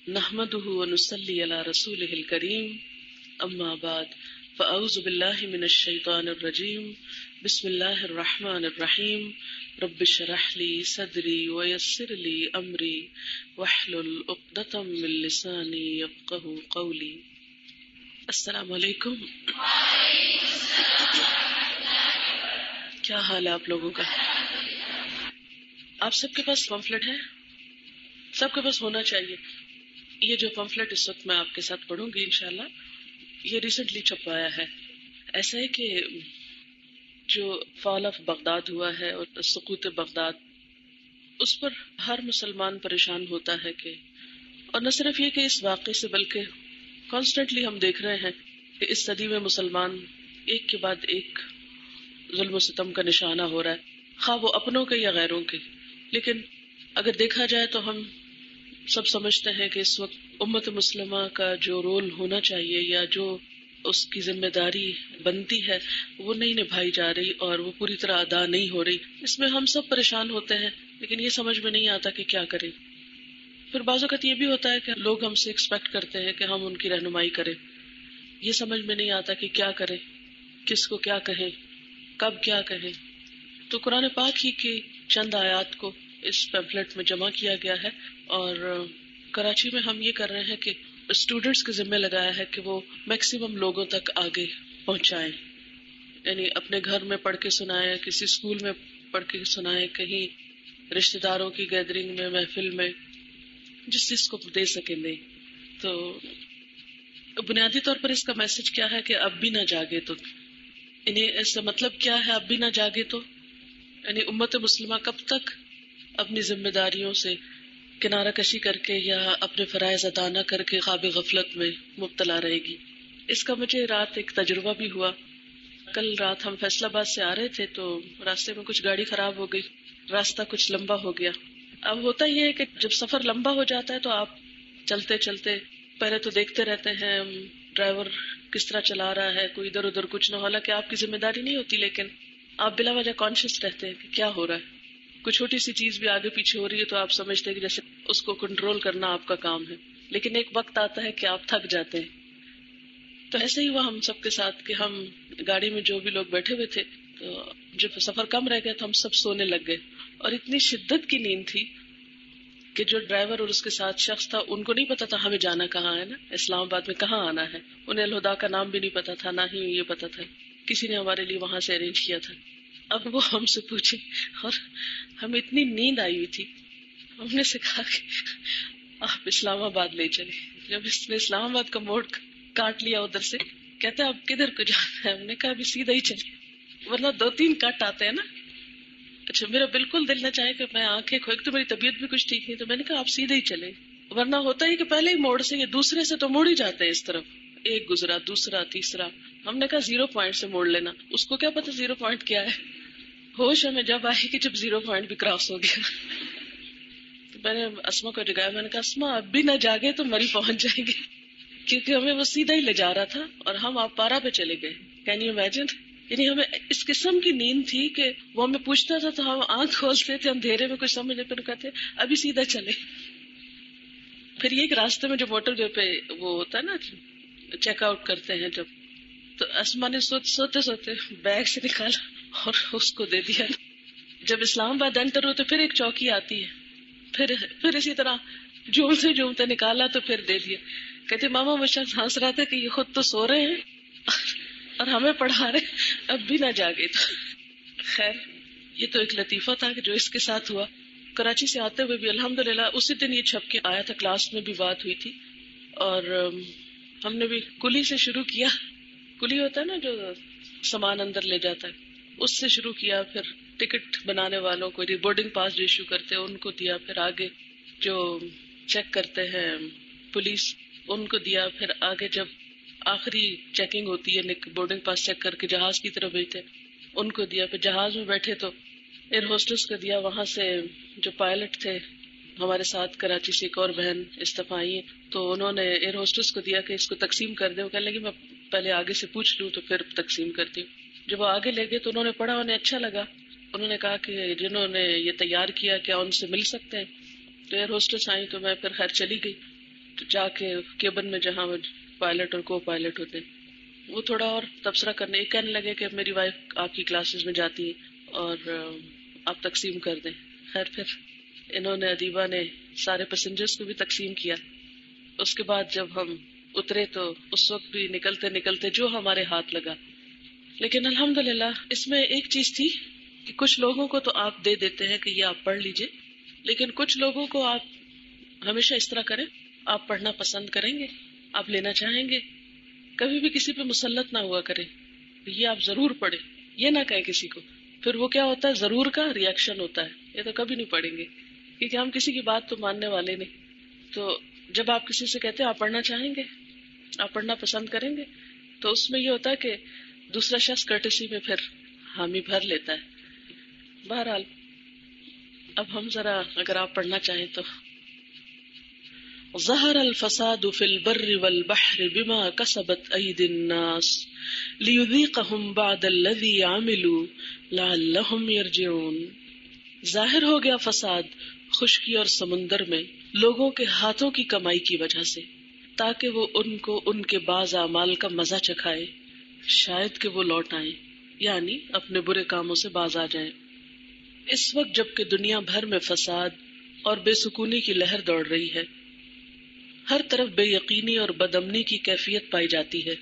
نحمده ونصلي على رسوله الكريم اما بعد فاعوذ بالله من الشيطان الرجيم بسم الله الرحمن الرحيم رب اشرح لي صدري ويسر لي امري واحلل عقدة من لساني يفقهوا قولي. السلام علیکم. کیا حال ہے آپ لوگوں کا؟ آپ سب کے پاس پمفلٹ ہے؟ سب کے پاس ہونا چاہیے. یہ جو پمفلٹ اس وقت میں آپ کے ساتھ پڑھوں گی انشاءاللہ، یہ ریسنٹلی چھپوایا ہے. ایسا ہے کہ جو فال آف بغداد ہوا ہے اور سقوط بغداد، اس پر ہر مسلمان پریشان ہوتا ہے کہ، اور نہ صرف یہ کہ اس واقعے سے بلکہ کانسٹنٹلی ہم دیکھ رہے ہیں کہ اس صدی میں مسلمان ایک کے بعد ایک ظلم و ستم کا نشانہ ہو رہا ہے، خواہ وہ اپنوں کے یا غیروں کے. لیکن اگر دیکھا جائے تو ہم سب سمجھتے ہیں کہ اس وقت امت مسلمہ کا جو رول ہونا چاہیے یا جو اس کی ذمہ داری بنتی ہے وہ نہیں نبھائی جا رہی اور وہ پوری طرح ادا نہیں ہو رہی. اس میں ہم سب پریشان ہوتے ہیں لیکن یہ سمجھ میں نہیں آتا کہ کیا کریں. پھر بعض اوقات یہ بھی ہوتا ہے کہ لوگ ہم سے ایکسپیکٹ کرتے ہیں کہ ہم ان کی رہنمائی کریں. یہ سمجھ میں نہیں آتا کہ کیا کریں، کس کو کیا کہیں، کب کیا کہیں. تو قرآن پاک ہی کی چند آیات کو اس پیمفلٹ میں جمع کیا گیا ہے، اور کراچی میں ہم یہ کر رہے ہیں کہ اسٹوڈنٹس کے ذمہ لگایا ہے کہ وہ میکسیمم لوگوں تک آگے پہنچائیں. یعنی اپنے گھر میں پڑھ کے سنائیں، کسی اسکول میں پڑھ کے سنائیں، کہیں رشتہ داروں کی گیدرنگ میں، محفل میں، جس چیز کو دے سکیں دیں. تو بنیادی طور پر اس کا میسج کیا ہے کہ اب بھی نہ جاگے تو، یعنی اس کا مطلب کیا ہے اب بھی نہ جاگے تو؟ یعنی امت مسلمہ کب تک اپنی ذمہ داریوں سے کنارہ کشی کر کے یا اپنے فرائض ادا نہ کر کے خواب غفلت میں مبتلا رہے گی؟ اس کا مجھے رات ایک تجربہ بھی ہوا. کل رات ہم فیصل آباد سے آ رہے تھے تو راستے میں کچھ گاڑی خراب ہو گئی، راستہ کچھ لمبا ہو گیا. اب ہوتا یہ ہے کہ جب سفر لمبا ہو جاتا ہے تو آپ چلتے چلتے پہلے تو دیکھتے رہتے ہیں ڈرائیور کس طرح چلا رہا ہے، کوئی ادھر ادھر کچھ نہ، حالانکہ آپ کی ذمہ داری نہیں ہوتی، لیکن آپ بلا وجہ کانشیس رہتے ہیں کہ کیا ہو رہا ہے. کوئی چھوٹی سی چیز بھی آگے پیچھے ہو رہی ہے تو آپ سمجھتے ہیں کہ جیسے اس کو کنٹرول کرنا آپ کا کام ہے، لیکن ایک وقت آتا ہے کہ آپ تھک جاتے ہیں. تو ایسے ہی ہوا ہم سب کے ساتھ کہ ہم گاڑی میں جو بھی لوگ بیٹھے ہوئے تھے، تو جب سفر کم رہ گیا تو ہم سب سونے لگ گئے، اور اتنی شدت کی نیند تھی کہ جو ڈرائیور اور اس کے ساتھ شخص تھا ان کو نہیں پتا تھا ہمیں جانا کہاں ہے، نا اسلام آباد میں کہاں آنا ہے. انہیں الہدا کا نام بھی نہیں پتا تھا، نہ ہی یہ پتا تھا، کسی نے ہمارے لیے وہاں سے ارینج کیا تھا. اب وہ ہم سے پوچھے، اور ہمیں اتنی نیند آئی ہوئی تھی، ہم نے سے کہا کہ آپ اسلام آباد لے چلے. جب اس نے اسلام آباد کا موڑ کاٹ لیا ادھر سے، کہتے ہیں اب کدھر کو جانا ہے؟ ہم نے کہا ابھی سیدھا ہی چلے، ورنہ 2-3 کٹ آتے ہیں نا. اچھا میرا بالکل دل نہ چاہے کہ میں آنکھیں کھو، ایک تو میری طبیعت بھی کچھ ٹھیک نہیں، تو میں نے کہا آپ سیدھے ہی چلے، ورنہ ہوتا ہی کہ پہلے ہی موڑ سے یا دوسرے سے تو موڑ ہی جاتے ہیں اس طرف، ایک گزرا، دوسرا، تیسرا. ہم نے کہا 0 پوائنٹ سے موڑ لینا. اس کو کیا پتا 0 پوائنٹ کیا ہے. ہوش ہمیں جب آئی کہ جب 0 پوائنٹ بھی کراس ہو گیا. تو میں نے اسما کو جگایا، میں نے کہا اسما اب بھی نہ جاگے تو مری پہنچ جائیں گے، کیونکہ ہمیں وہ سیدھا ہی لے جا رہا تھا اور ہم آپ پارا پہ چلے گئے. Can you imagine? یعنی ہمیں اس قسم کی نیند تھی کہ وہ ہمیں پوچھتا تھا تو ہم آنکھ کھولتے تھے اندھیرے میں، کچھ سمجھ نہیں، پھر کہتے ابھی سیدھا چلے. پھر یہ ایک راستے میں جو موٹر وے پہ وہ ہوتا ہے نا چیک آؤٹ کرتے ہیں جب، تو اسما نے سوتے سوتے بیگ سے نکالا اور اس کو دے دیا. جب اسلام آباد انٹر ہو تو پھر ایک چوکی آتی ہے، پھر اسی طرح جھومتے نکالا تو پھر دے دیا. کہتے ماما وہ شخص ہنس رہا تھا کہ یہ خود تو سو رہے ہیں اور ہمیں پڑھا رہے، اب بھی نہ جاگے. تو خیر یہ تو ایک لطیفہ تھا کہ جو اس کے ساتھ ہوا. کراچی سے آتے ہوئے بھی الحمدللہ اسی دن یہ چھپ کے آیا تھا، کلاس میں بھی بات ہوئی تھی، اور ہم نے بھی کلی سے شروع کیا. کلی ہوتا ہے نا جو سامان اندر لے جاتا ہے، اس سے شروع کیا، پھر ٹکٹ بنانے والوں کو بورڈنگ پاس جو ایشو کرتے ہیں ان کو دیا، پھر آگے جو چیک کرتے ہیں پولیس ان کو دیا، پھر آگے جب آخری چیکنگ ہوتی ہے بورڈنگ پاس چیک کر کے جہاز کی طرف بھیجتے ان کو دیا. پھر جہاز میں بیٹھے تو ایئر ہوسٹس کو دیا، وہاں سے جو پائلٹ تھے ہمارے ساتھ کراچی سے ایک اور بہن استفائی ہیں، تو انہوں نے ایئر ہوسٹس کو دیا کہ اس کو تقسیم کر دیں. وہ کہنے لگی میں پہلے آگے سے پوچھ لوں تو پھر تقسیم کرتی ہوں. جب وہ آگے لے گئے تو انہوں نے پڑھا، انہیں اچھا لگا. انہوں نے کہا کہ جنہوں نے یہ تیار کیا کیا ان سے مل سکتے ہیں؟ تو ایئر ہوسٹس آئی تو میں پھر خیر چلی گئی. جا کے کیبن میں جہاں پائلٹ اور کو پائلٹ ہوتے ہیں وہ تھوڑا اور تبصرہ کرنے کہنے لگے کہ میری وائف آپ کی کلاسز میں جاتی ہے اور آپ تقسیم کر دیں. خیر پھر انہوں نے ادیبہ نے سارے پیسنجرز کو بھی تقسیم کیا. اس کے بعد جب ہم اترے تو اس وقت بھی نکلتے نکلتے جو ہمارے ہاتھ لگا. لیکن الحمدللہ اس میں ایک چیز تھی کہ کچھ لوگوں کو تو آپ دے دیتے ہیں کہ یہ آپ پڑھ لیجئے، لیکن کچھ لوگوں کو آپ ہمیشہ اس طرح کریں، آپ پڑھنا پسند کریں گے، آپ لینا چاہیں گے، کبھی بھی کسی پہ مسلط نہ ہوا کریں یہ آپ ضرور پڑھیں، یہ نہ کہیں کسی کو. پھر وہ کیا ہوتا ہے، ضرور کا ری ایکشن ہوتا ہے، یہ تو کبھی نہیں پڑھیں گے کیونکہ ہم کسی کی بات تو ماننے والے نہیں. تو جب آپ کسی سے کہتے ہیں آپ پڑھنا چاہیں گے، آپ پڑھنا پسند کریں گے، تو اس میں یہ ہوتا ہے کہ دوسرا شخص کرٹسی میں پھر حامی بھر لیتا ہے. بہرحال اب ہم ذرا اگر آپ پڑھنا چاہیں تو ظہر الفساد فی البر والبحر بما کسبت ایدی الناس لیذیقہم بعد الذی عملوا لعلہم یرجعون. ظاہر ہو گیا فساد خشکی اور سمندر میں لوگوں کے ہاتھوں کی کمائی کی وجہ سے، تاکہ وہ ان کو ان کے بعض اعمال کا مزہ چکھائے، شاید کہ وہ لوٹ آئیں، یعنی اپنے برے کاموں سے باز آ جائیں. اس وقت جبکہ دنیا بھر میں فساد اور بے سکونی کی لہر دوڑ رہی ہے، ہر طرف بے یقینی اور بدامنی کی کیفیت پائی جاتی ہے،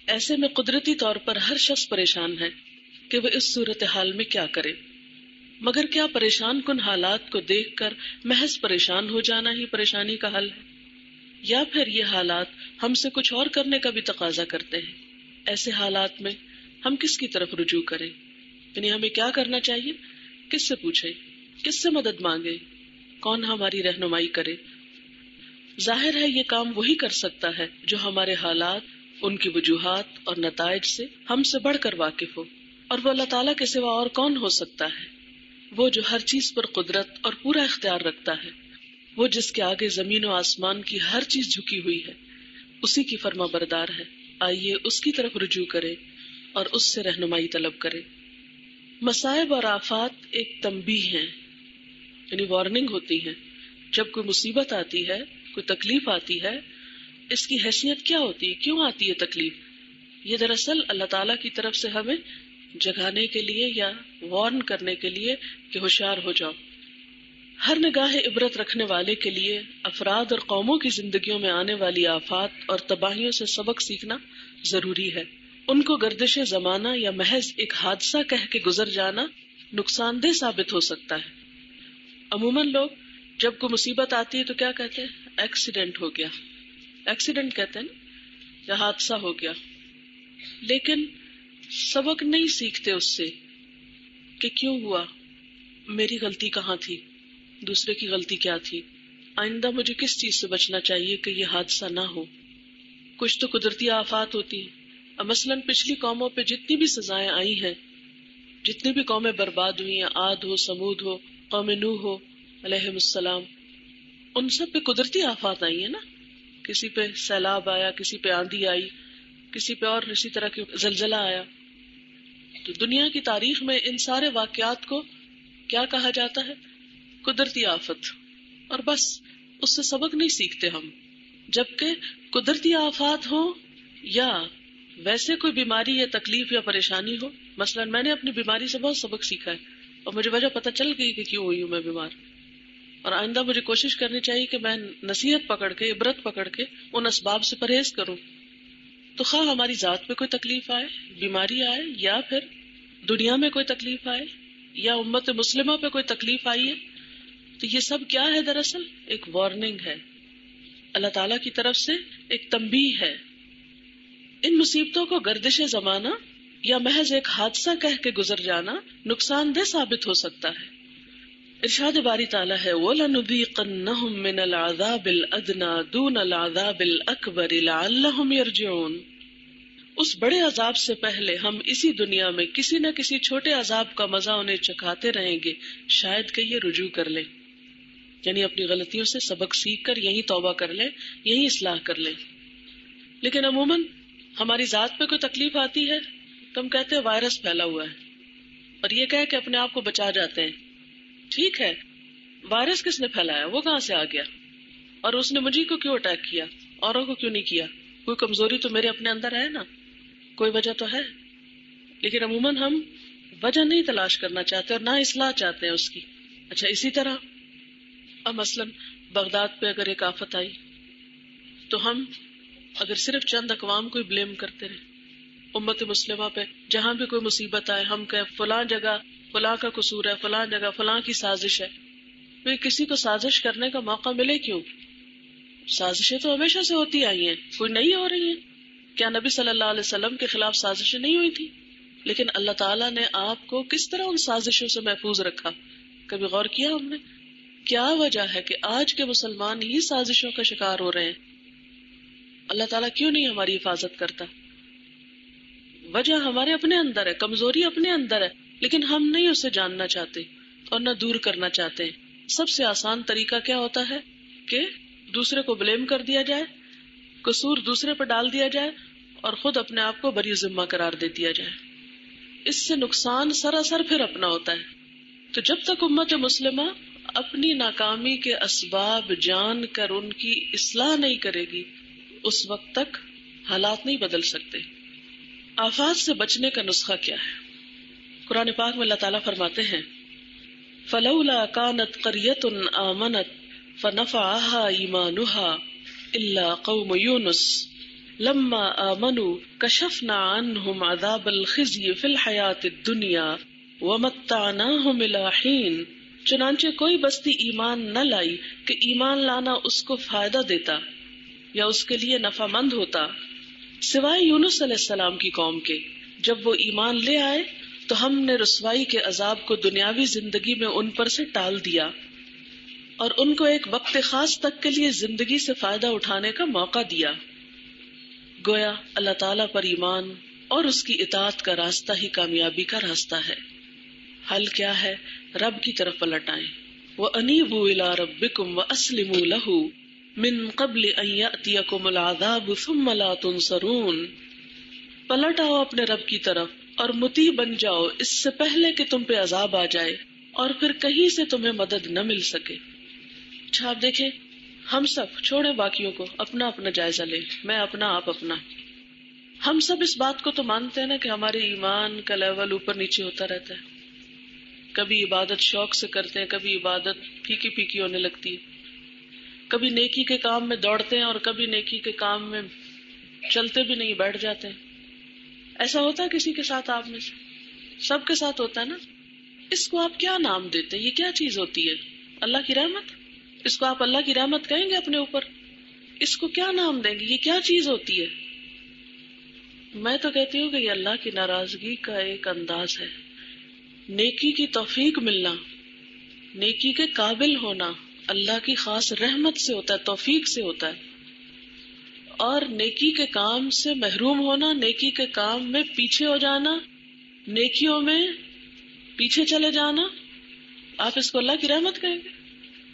ایسے میں قدرتی طور پر ہر شخص پریشان ہے کہ وہ اس صورتحال میں کیا کرے. مگر کیا پریشان کن حالات کو دیکھ کر محض پریشان ہو جانا ہی پریشانی کا حل ہے، یا پھر یہ حالات ہم سے کچھ اور کرنے کا بھی تقاضا کرتے ہیں؟ ایسے حالات میں ہم کس کی طرف رجوع کریں، یعنی ہمیں کیا کرنا چاہیے، کس سے پوچھیں، کس سے مدد مانگیں، کون ہماری رہنمائی کرے؟ ظاہر ہے یہ کام وہی کر سکتا ہے جو ہمارے حالات، ان کی وجوہات اور نتائج سے ہم سے بڑھ کر واقف ہو، اور وہ اللہ تعالیٰ کے سوا اور کون ہو سکتا ہے؟ وہ جو ہر چیز پر قدرت اور پورا اختیار رکھتا ہے، وہ جس کے آگے زمین و آسمان کی ہر چیز جھکی ہوئی ہے، اسی کی فرما بردار ہے. آئیے اس کی طرف رجوع کرے اور اس سے رہنمائی طلب کرے. مصائب اور آفات ایک تنبیہ ہیں، یعنی وارننگ ہوتی ہیں. جب کوئی مصیبت آتی ہے، کوئی تکلیف آتی ہے، اس کی حیثیت کیا ہوتی ہے، کیوں آتی ہے تکلیف؟ یہ دراصل اللہ تعالیٰ کی طرف سے ہمیں جگانے کے لیے یا وارن کرنے کے لیے کہ ہوشیار ہو جاؤ. ہر نگاہ عبرت رکھنے والے کے لیے افراد اور قوموں کی زندگیوں میں آنے والی آفات اور تباہیوں سے سبق سیکھنا ضروری ہے. ان کو گردش زمانہ یا محض ایک حادثہ کہہ کے گزر جانا نقصان دہ ثابت ہو سکتا ہے. عموماً لوگ جب کوئی مصیبت آتی ہے تو کیا کہتے ہیں، ایکسیڈنٹ ہو گیا، ایکسیڈنٹ کہتے ہیں نا، یا حادثہ ہو گیا، لیکن سبق نہیں سیکھتے اس سے کہ کیوں ہوا، میری غلطی کہاں تھی، دوسرے کی غلطی کیا تھی، آئندہ مجھے کس چیز سے بچنا چاہیے کہ یہ حادثہ نہ ہو. کچھ تو قدرتی آفات ہوتی ہیں. اب مثلاً پچھلی قوموں پہ جتنی بھی سزائیں آئی ہیں، جتنی بھی قومیں برباد ہوئی ہیں، عاد ہو، سمود ہو، قوم نوح ہو علیہم السلام، ان سب پہ قدرتی آفات آئی ہیں نا. کسی پہ سیلاب آیا، کسی پہ آندھی آئی، کسی پہ اور اسی طرح کی زلزلہ آیا. تو دنیا کی تاریخ میں ان سارے واقعات کو کیا کہا جاتا ہے، قدرتی آفت. اور بس اس سے سبق نہیں سیکھتے ہم. جبکہ قدرتی آفات ہو یا ویسے کوئی بیماری یا تکلیف یا پریشانی ہو، مثلا میں نے اپنی بیماری سے بہت سبق سیکھا ہے اور مجھے وجہ پتہ چل گئی کہ کیوں ہوئی ہوں میں بیمار. اور آئندہ مجھے کوشش کرنی چاہیے کہ میں نصیحت پکڑ کے، عبرت پکڑ کے ان اسباب سے پرہیز کروں. تو خواہ ہماری ذات پہ کوئی تکلیف آئے، بیماری آئے، یا پھر دنیا میں کوئی تکلیف آئے، یا امت مسلمہ پہ کوئی تکلیف آئی ہے، تو یہ سب کیا ہے، دراصل ایک وارننگ ہے، اللہ تعالیٰ کی طرف سے ایک تنبیہ ہے. ان مصیبتوں کو گردش زمانہ یا محض ایک حادثہ کہہ کے گزر جانا نقصان دہ ثابت ہو سکتا ہے. ارشاد باری تعالیٰ ہے وَلَنُذِيقَنَّهُم مِّنَ الْعَذَابِ الْأَدْنَىٰ دُونَ الْعَذَابِ الْأَكْبَرِ لَعَلَّهُمْ يَرْجِعُونَ. اس بڑے عذاب سے پہلے ہم اسی دنیا میں کسی نہ کسی چھوٹے عذاب کا مزہ انہیں چکھاتے رہیں گے، شاید کہ یہ رجوع کر لیں، یعنی اپنی غلطیوں سے سبق سیکھ کر یہی توبہ کر لیں، یہی اصلاح کر لیں. لیکن عموماً ہماری ذات پہ کوئی تکلیف آتی ہے تو ہم کہتے ہیں وائرس پھیلا ہوا ہے، اور یہ کہہ کے اپنے آپ کو بچا جاتے ہیں. ٹھیک ہے، وائرس کس نے پھیلایا، وہ کہاں سے آ گیا؟ اور اس نے مجھے کو کیوں اٹیک کیا، اوروں کو کیوں نہیں کیا؟ کوئی کمزوری تو میرے اپنے اندر ہے نا، کوئی وجہ تو ہے. لیکن عموماً ہم وجہ نہیں تلاش کرنا چاہتے اور نہ اصلاح چاہتے ہیں اس کی. اچھا اسی طرح اب مثلاً بغداد پہ اگر ایک آفت آئی تو ہم اگر صرف چند اقوام کو بلیم کرتے رہے، امت مسلمہ پہ جہاں بھی کوئی مصیبت آئے ہم کہیں فلاں جگہ فلاں کا قصور ہے، فلاں جگہ فلاں کی سازش ہے. پھر کسی کو سازش کرنے کا موقع ملے کیوں؟ سازشیں تو ہمیشہ سے ہوتی آئی ہیں، کوئی نہیں ہو رہی ہیں. کیا نبی صلی اللہ علیہ وسلم کے خلاف سازشیں نہیں ہوئی تھی؟ لیکن اللہ تعالیٰ نے آپ کو کس طرح ان سازشوں سے محفوظ رکھا؟ کبھی غور کیا ہم نے؟ کیا وجہ ہے کہ آج کے مسلمان ہی سازشوں کا شکار ہو رہے ہیں؟ اللہ تعالیٰ کیوں نہیں ہماری حفاظت کرتا؟ وجہ ہمارے اپنے اندر ہے، کمزوری اپنے اندر ہے، لیکن ہم نہیں اسے جاننا چاہتے اور نہ دور کرنا چاہتے. سب سے آسان طریقہ کیا ہوتا ہے کہ دوسرے کو بلیم کر دیا جائے، قصور دوسرے پر ڈال دیا جائے اور خود اپنے آپ کو بری ذمہ قرار دے دیا جائے. اس سے نقصان سراسر پھر اپنا ہوتا ہے. تو جب تک امت مسلمہ اپنی ناکامی کے اسباب جان کر ان کی اصلاح نہیں کرے گی، اس وقت تک حالات نہیں بدل سکتے. آفات سے بچنے کا نسخہ کیا ہے؟ قرآن پاک میں اللہ تعالیٰ فرماتے ہیں فَلَوْلَا كَانَتْ قَرْيَةٌ آمَنَتْ فَنَفَعَهَا إِيمَانُهَا إِلَّا قَوْمَ يُونُسَ لَمَّا آمَنُوا كَشَفْنَا عَنْهُمْ عَذَابَ الْخِزْيِ فِي الْحَيَاةِ الدُّنْيَا وَمَتَّعْنَاهُمْ إِلَىٰ حِينٍ. چنانچہ کوئی بستی ایمان نہ لائی کہ ایمان لانا اس کو فائدہ دیتا یا اس کے لیے نفع مند ہوتا سوائے یونس علیہ السلام کی قوم کے. جب وہ ایمان لے آئے تو ہم نے رسوائی کے عذاب کو دنیاوی زندگی میں ان پر سے ٹال دیا اور ان کو ایک وقت خاص تک کے لیے زندگی سے فائدہ اٹھانے کا موقع دیا. گویا اللہ تعالیٰ پر ایمان اور اس کی اطاعت کا راستہ ہی کامیابی کا راستہ ہے. حل کیا ہے؟ رب کی طرف پلٹ آئیں. وَأَنِيبُوا إِلَىٰ رَبِّكُمْ وَأَسْلِمُوا لَهُ من قبل ان یأتیکم العذاب ثم لا تنصرون. پلٹ آؤ اپنے رب کی طرف اور مطیع بن جاؤ اس سے پہلے کہ تم پہ عذاب آ جائے اور پھر کہیں سے تمہیں مدد نہ مل سکے. اچھا آپ دیکھیں، ہم سب چھوڑیں باقیوں کو، اپنا اپنا جائزہ لیں، میں اپنا آپ اپنا. ہم سب اس بات کو تو مانتے ہیں نا کہ ہمارے ایمان کا لیول اوپر نیچے ہوتا رہتا ہے. کبھی عبادت شوق سے کرتے ہیں، کبھی عبادت پھیکی پھیکی ہونے لگتی ہے، کبھی نیکی کے کام میں دوڑتے ہیں اور کبھی نیکی کے کام میں چلتے بھی نہیں، بیٹھ جاتے ہیں. ایسا ہوتا ہے کسی کے ساتھ؟ آپ میں سے سب کے ساتھ ہوتا ہے نا. اس کو آپ کیا نام دیتے ہیں؟ یہ کیا چیز ہوتی ہے؟ اللہ کی رحمت؟ اس کو آپ اللہ کی رحمت کہیں گے اپنے اوپر؟ اس کو کیا نام دیں گے؟ یہ کیا چیز ہوتی ہے؟ میں تو کہتی ہوں کہ یہ اللہ کی ناراضگی کا ایک انداز ہے. نیکی کی توفیق ملنا، نیکی کے قابل ہونا اللہ کی خاص رحمت سے ہوتا ہے، توفیق سے ہوتا ہے. اور نیکی کے کام سے محروم ہونا، نیکی کے کام میں پیچھے ہو جانا، نیکیوں میں پیچھے چلے جانا، آپ اس کو اللہ کی رحمت کہیں گے؟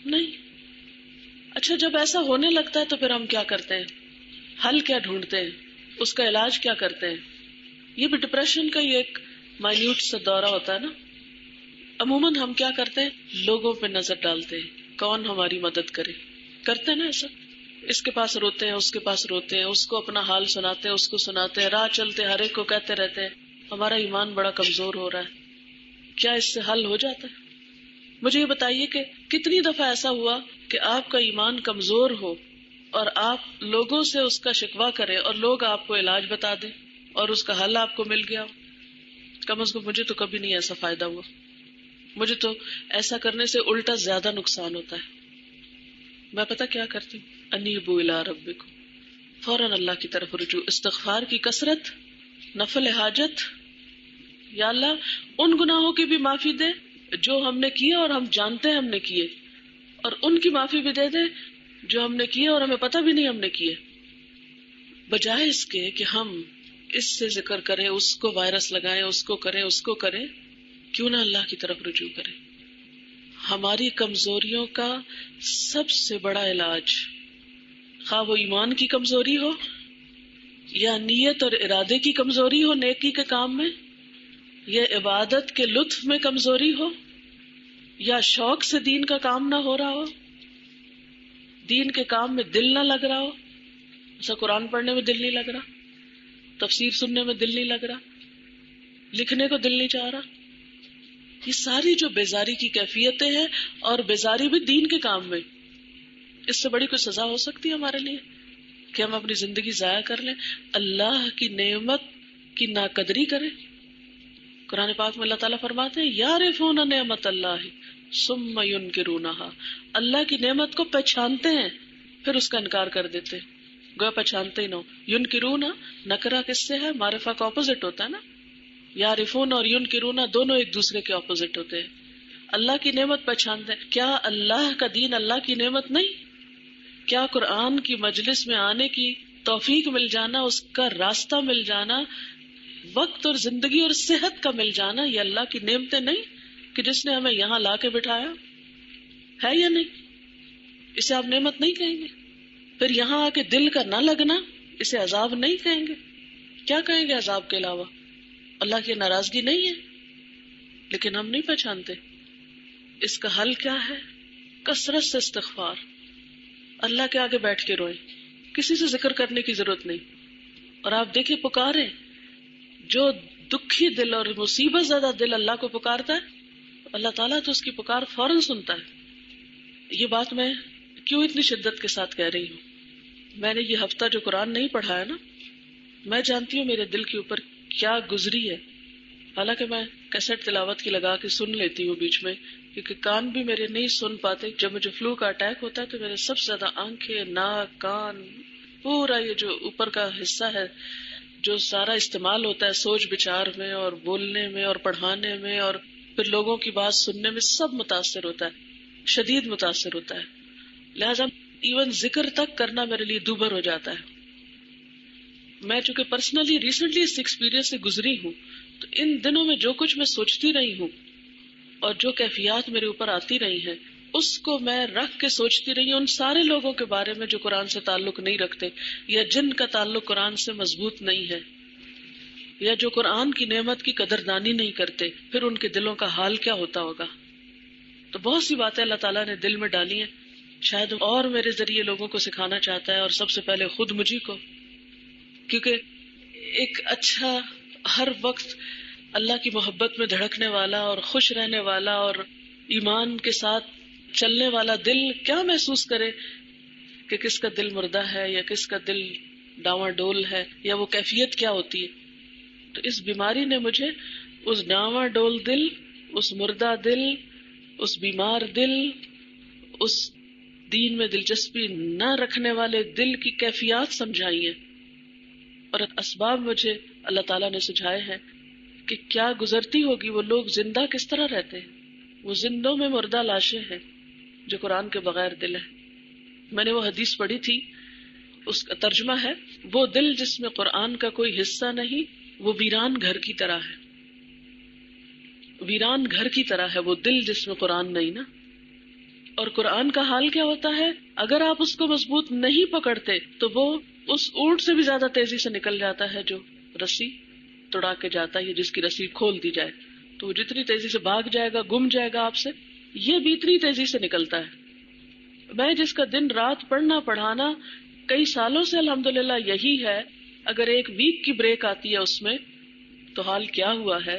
نہیں. اچھا جب ایسا ہونے لگتا ہے تو پھر ہم کیا کرتے ہیں؟ حل کیا ڈھونڈتے ہیں؟ اس کا علاج کیا کرتے ہیں؟ یہ بھی ڈپریشن کا ہی ایک مائنیوٹ سا دورہ ہوتا ہے نا. عموماً ہم کیا کرتے ہیں؟ لوگوں پہ نظر ڈالتے ہیں، کون ہماری مدد کرے. کرتے ہیں نا ایسا؟ اس کے پاس روتے ہیں، اس کے پاس روتے ہیں، اس کو اپنا حال سناتے ہیں، اس کو سناتے ہیں، راہ چلتے ہر ایک کو کہتے رہتے ہیں ہمارا ایمان بڑا کمزور ہو رہا ہے. کیا اس سے حل ہو جاتا ہے؟ مجھے یہ بتائیے کہ کتنی دفعہ ایسا ہوا کہ آپ کا ایمان کمزور ہو اور آپ لوگوں سے اس کا شکوہ کریں اور لوگ آپ کو علاج بتا دیں اور اس کا حل آپ کو مل گیا؟ کم از کم مجھے تو کبھی نہیں ایسا فائدہ ہوا. مجھے تو ایسا کرنے سے الٹا زیادہ نقصان ہوتا ہے. میں پتہ کیا کرتی ہوں؟ انیبوا الی ربکم، فوراً اللہ کی طرف رجوع، استغفار کی کثرت، نفل حاجت. یا اللہ ان گناہوں کی بھی معافی دے جو ہم نے کیے اور ہم جانتے ہیں ہم نے کیے، اور ان کی معافی بھی دے دے جو ہم نے کیے اور ہمیں پتہ بھی نہیں ہم نے کیے. بجائے اس کے کہ ہم اس سے ذکر کریں، اس کو وائرس لگائیں، اس کو کریں، اس کو کریں، کیوں نہ اللہ کی طرف رجوع کریں. ہماری کمزوریوں کا سب سے بڑا علاج، خواہ وہ ایمان کی کمزوری ہو یا نیت اور ارادے کی کمزوری ہو نیکی کے کام میں، یا عبادت کے لطف میں کمزوری ہو، یا شوق سے دین کا کام نہ ہو رہا ہو، دین کے کام میں دل نہ لگ رہا ہو، ایسا قرآن پڑھنے میں دل نہیں لگ رہا، تفسیر سننے میں دل نہیں لگ رہا، لکھنے کو دل نہیں چاہ رہا، یہ ساری جو بیزاری کی کیفیتیں ہیں، اور بیزاری بھی دین کے کام میں، اس سے بڑی کوئی سزا ہو سکتی ہے ہمارے لیے کہ ہم اپنی زندگی ضائع کر لیں، اللہ کی نعمت کی ناقدری کریں؟ قرآن پاک میں اللہ تعالیٰ فرماتے ہیں یعرفون نعمت اللہ ثم ینکرونہا، اللہ کی نعمت کو پہچانتے ہیں پھر اس کا انکار کر دیتے ہیں، گویا پہچانتے ہی نہ ہو۔ ینکرونا نکرہ کس سے ہے؟ معرفہ کا اپوزٹ ہوتا ہے نا، یعرفون اور ینکرونا دونوں ایک دوسرے کے اپوزٹ ہوتے ہیں۔ اللہ کی نعمت پہچانتے ہیں، کیا اللہ کا دین اللہ کی نعمت نہیں؟ کیا قرآن کی مجلس میں آنے کی توفیق مل جانا، اس کا راستہ مل جانا، وقت اور زندگی اور صحت کا مل جانا، یہ اللہ کی نعمتیں نہیں کہ جس نے ہمیں یہاں لا کے بٹھایا ہے یا نہیں؟ اسے آپ نعمت نہیں کہیں گے؟ پھر یہاں آ کے دل کا نہ لگنا، اسے عذاب نہیں کہیں گے؟ کیا کہیں گے عذاب کے علاوہ؟ اللہ کی ناراضگی نہیں ہے، لیکن ہم نہیں پہچانتے۔ اس کا حل کیا ہے؟ کثرت سے استغفار، اللہ کے آگے بیٹھ کے روئیں، کسی سے ذکر کرنے کی ضرورت نہیں۔ اور آپ دیکھیں پکاریں، جو دکھی دل اور مصیبت زدہ دل اللہ کو پکارتا ہے اللہ تعالیٰ تو اس کی پکار فوراً سنتا ہے۔ یہ بات میں کیوں اتنی شدت کے ساتھ کہہ رہی ہوں؟ میں نے یہ ہفتہ جو قرآن نہیں پڑھا ہے نا، میں جانتی ہوں میرے دل کے اوپر کیا گزری ہے، حالانکہ میں کیسٹ تلاوت کی لگا کے سن لیتی ہوں بیچ میں، کیونکہ کان بھی میرے نہیں سن پاتے۔ جب مجھے فلو کا اٹیک ہوتا ہے تو میرے سب سے زیادہ آنکھیں، ناک، کان، پورا یہ جو اوپر کا حصہ ہے جو سارا استعمال ہوتا ہے سوچ بچار میں اور بولنے میں اور پڑھانے میں اور پھر لوگوں کی بات سننے میں، سب متاثر ہوتا ہے، شدید متاثر ہوتا ہے۔ لہٰذا ایون ذکر تک کرنا میرے لیے دوبھر ہو جاتا ہے۔ میں چونکہ پرسنلی ریسنٹلی اس ایکسپیرینس سے گزری ہوں، تو ان دنوں میں جو کچھ میں سوچتی رہی ہوں اور جو کیفیات میرے اوپر آتی رہی ہیں، اس کو میں رکھ کے سوچتی رہی ہوں ان سارے لوگوں کے بارے میں جو قرآن سے تعلق نہیں رکھتے، یا جن کا تعلق قرآن سے مضبوط نہیں ہے، یا جو قرآن کی نعمت کی قدردانی نہیں کرتے، پھر ان کے دلوں کا حال کیا ہوتا ہوگا۔ تو بہت سی باتیں اللہ تعالیٰ نے دل میں ڈالی ہیں، شاید اور میرے ذریعے لوگوں کو سکھانا چاہتا ہے، اور سب سے پہلے خود مجھے کو، کیونکہ ایک اچھا ہر وقت اللہ کی محبت میں دھڑکنے والا اور خوش رہنے والا اور ایمان کے ساتھ چلنے والا دل کیا محسوس کرے کہ کس کا دل مردہ ہے یا کس کا دل ڈاواں ڈول ہے، یا وہ کیفیت کیا ہوتی ہے۔ تو اس بیماری نے مجھے اس ڈاواں ڈول دل، اس مردہ دل، اس بیمار دل، اس دین میں دلچسپی نہ رکھنے والے دل کی کیفیات سمجھائی ہیں، اور اسباب مجھے اللہ تعالیٰ نے سجھائے ہیں کہ کیا گزرتی ہوگی وہ لوگ، زندہ کس طرح رہتے ہیں، وہ زندوں میں مردہ لاشیں ہیں جو قرآن کے بغیر دل ہے۔ میں نے وہ حدیث پڑھی تھی، اس کا ترجمہ ہے وہ دل جس میں قرآن کا کوئی حصہ نہیں وہ ویران گھر کی طرح ہے۔ ویران گھر کی طرح ہے وہ دل جس میں قرآن نہیں نا۔ اور قرآن کا حال کیا ہوتا ہے؟ اگر آپ اس کو مضبوط نہیں پکڑتے تو وہ اس اونٹ سے بھی زیادہ تیزی سے نکل جاتا ہے جو رسی توڑا کے جاتا ہے، جس کی رسی کھول دی جائے تو وہ جتنی تیزی سے بھاگ جائے گا، گم جائے گا آپ سے، یہ بھی اتنی تیزی سے نکلتا ہے۔ میں جس کا دن رات پڑھنا پڑھانا کئی سالوں سے الحمدللہ یہی ہے، اگر ایک ویک کی بریک آتی ہے اس میں تو حال کیا ہوا ہے۔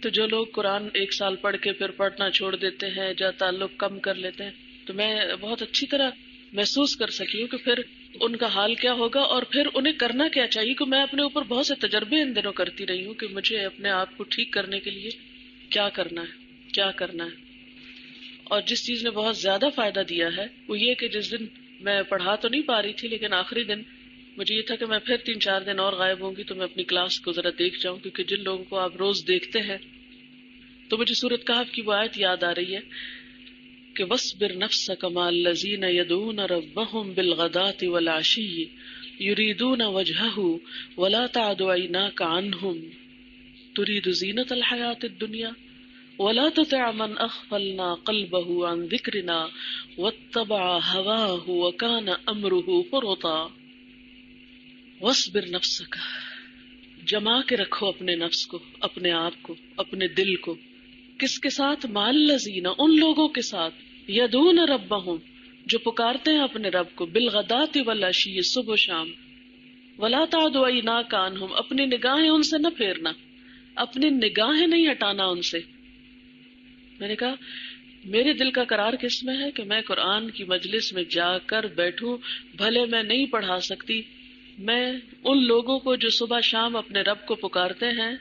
تو جو لوگ قرآن ایک سال پڑھ کے پھر پڑھنا چھوڑ دیتے ہیں یا تعلق کم کر لیتے ہیں، تو میں بہت اچھی طرح محسوس کر سکی ہوں کہ پھر ان کا حال کیا ہوگا، اور پھر انہیں کرنا کیا چاہیے۔ کہ میں اپنے اوپر بہت سے تجربے ان دنوں کرتی رہی ہوں کہ مجھے اپنے آپ کو ٹھیک کرنے کے لیے کیا کرنا ہے، کیا کرنا ہے۔ اور جس چیز نے بہت زیادہ فائدہ دیا ہے وہ یہ کہ جس دن میں پڑھا تو نہیں پا رہی تھی، لیکن آخری دن مجھے یہ تھا کہ میں پھر 3-4 دن اور غائب ہوں گی تو میں اپنی کلاس کو ذرا دیکھ جاؤں، کیونکہ جن لوگوں کو آپ روز دیکھتے ہیں تو مجھے سورۃ کہف کی وہ آیت یاد آ رہی ہے کہ وَاصْبِرْ نَفْسَكَ مَعَ الَّذِينَ يَدْعُونَ رَبَّهُمْ بِالْغَدَاةِ وَالْعَشِيِّ يُرِيدُونَ وَجْهَهُ وَلَا تَعْدُ عَيْنَاكَ عَنْهُمْ تُرِيدُ زِينَةَ الْحَيَاةِ الدُّنْيَا وَلَا تُطِعْ مَنْ أَغْفَلْنَا قَلْبَهُ عَنْ ذِكْرِنَا وَاتَّبَعَ هَوَاهُ وَكَانَ أَمْرُهُ فُرُطًا۔ وَاصْبِرْ نَفْسَكَ، جما کے رکھو اپنے نفس کو، اپنے آپ کو، اپنے دل کو، کس کے ساتھ؟ مع الذین، ان لوگوں کے ساتھ، یدعون ربہم، جو پکارتے ہیں اپنے رب کو بالغداۃ والعشی، صبح و شام، ولا تعد عیناک عنہم، اپنی نگاہیں ان سے نہ پھیرنا، اپنی نگاہیں نہیں ہٹانا ان سے. میں نے کہا میرے دل کا قرار کس میں ہے کہ میں قرآن کی مجلس میں جا کر بیٹھوں، بھلے میں نہیں پڑھا سکتی، میں ان لوگوں کو جو صبح شام اپنے رب کو پکارتے ہیں،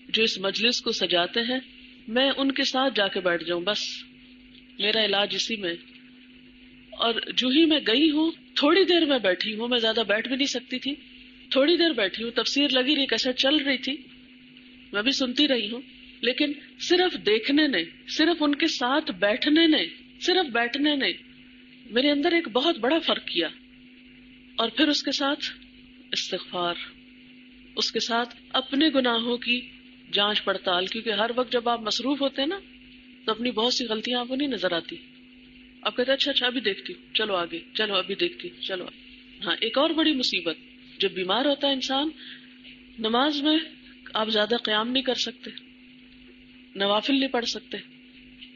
جو اس مجلس کو سجاتے ہیں، میں ان کے ساتھ جا کے بیٹھ جاؤں، بس میرا علاج اسی میں. اور جو ہی میں گئی ہوں، تھوڑی دیر میں بیٹھی ہوں، میں زیادہ بیٹھ بھی نہیں سکتی تھی، تھوڑی دیر بیٹھی ہوں، تفسیر لگی رہی، کیسٹ چل رہی تھی، میں بھی سنتی رہی ہوں، لیکن صرف دیکھنے نے، صرف ان کے ساتھ بیٹھنے نے، صرف بیٹھنے نے میرے اندر ایک بہت بڑا فرق کیا. اور پھر اس کے ساتھ استغفار، اس کے ساتھ اپنے گناہوں کی جانچ پڑتال، کیونکہ ہر وقت جب آپ مصروف ہوتے ہیں نا تو اپنی بہت سی غلطیاں آپ کو نہیں نظر آتی، آپ کہتے ہیں اچھا ابھی دیکھتی ہوں، چلو آگے، چلو ابھی دیکھتی ہوں، چلو آگے. ہاں، ایک اور بڑی مصیبت، جب بیمار ہوتا ہے انسان، نماز میں آپ زیادہ قیام نہیں کر سکتے، نوافل نہیں پڑھ سکتے،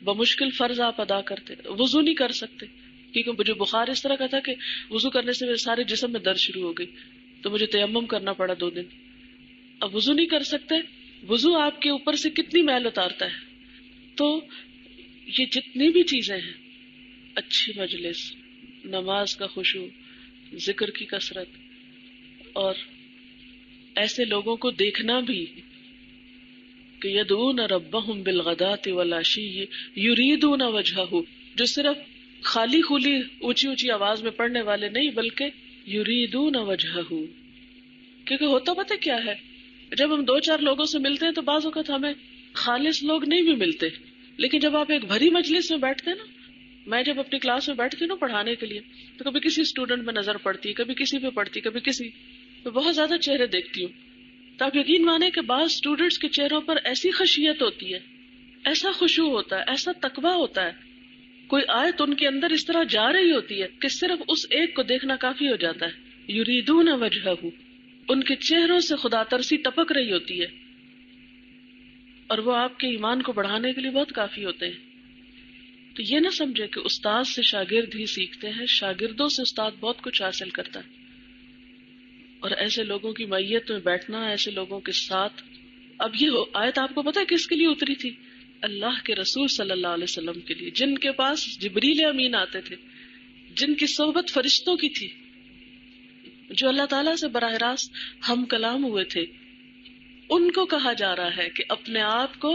بمشکل فرض آپ ادا کرتے، وضو نہیں کر سکتے، کیونکہ مجھے بخار اس طرح کا تھا کہ وضو کرنے سے میرے سارے جسم میں درد شروع ہو گئی، تو مجھے تیمم کرنا پڑا 2 دن. اب وضو نہیں کر سکتے، وضو آپ کے اوپر سے کتنی میل اتارتا ہے. تو یہ جتنی بھی چیزیں ہیں، اچھی مجلس، نماز کا خشوع، ذکر کی کثرت، اور ایسے لوگوں کو دیکھنا بھی کہ یدعون ربہم بالغداۃ والعشی یریدون وجہہ، جو صرف خالی خولی اونچی اونچی آواز میں پڑھنے والے نہیں، بلکہ یریدون وجہہ. کیونکہ ہوتا پتہ کیا ہے، جب ہم 2-4 لوگوں سے ملتے ہیں تو بعض اوقات ہمیں خالص لوگ نہیں بھی ملتے، لیکن جب آپ ایک بھری مجلس میں بیٹھتے ہیں نا، میں جب اپنی کلاس میں بیٹھتی ہوں نا پڑھانے کے لیے، تو کبھی کسی اسٹوڈنٹ میں نظر پڑتی، کبھی کسی پہ پڑتی، کبھی کسی، تو بہت زیادہ چہرے دیکھتی ہوں. تو آپ یقین مانیں کہ بعض اسٹوڈنٹس کے چہروں پر ایسی خشیت ہوتی ہے، ایسا خشوع ہوتا ہے، ایسا تقویٰ ہوتا ہے، کوئی آیت ان کے اندر اس طرح جا رہی ہوتی ہے کہ صرف اس ایک کو دیکھنا کافی ہو جاتا ہے. یریدون وجہہ، ان کے چہروں سے خدا ترسی ٹپک رہی ہوتی ہے، اور وہ آپ کے ایمان کو بڑھانے کے لیے بہت کافی ہوتے ہیں. تو یہ نہ سمجھے کہ استاد سے شاگرد ہی سیکھتے ہیں، شاگردوں سے استاد بہت کچھ حاصل کرتا ہے. اور ایسے لوگوں کی معیت میں بیٹھنا، ایسے لوگوں کے ساتھ. اب یہ آیت آپ کو پتہ ہے کس کے لیے اتری تھی؟ اللہ کے رسول صلی اللہ علیہ وسلم کے لیے، جن کے پاس جبریل امین آتے تھے، جن کی صحبت فرشتوں کی تھی، جو اللہ تعالیٰ سے براہ راست ہم کلام ہوئے تھے. ان کو کہا جا رہا ہے کہ اپنے آپ کو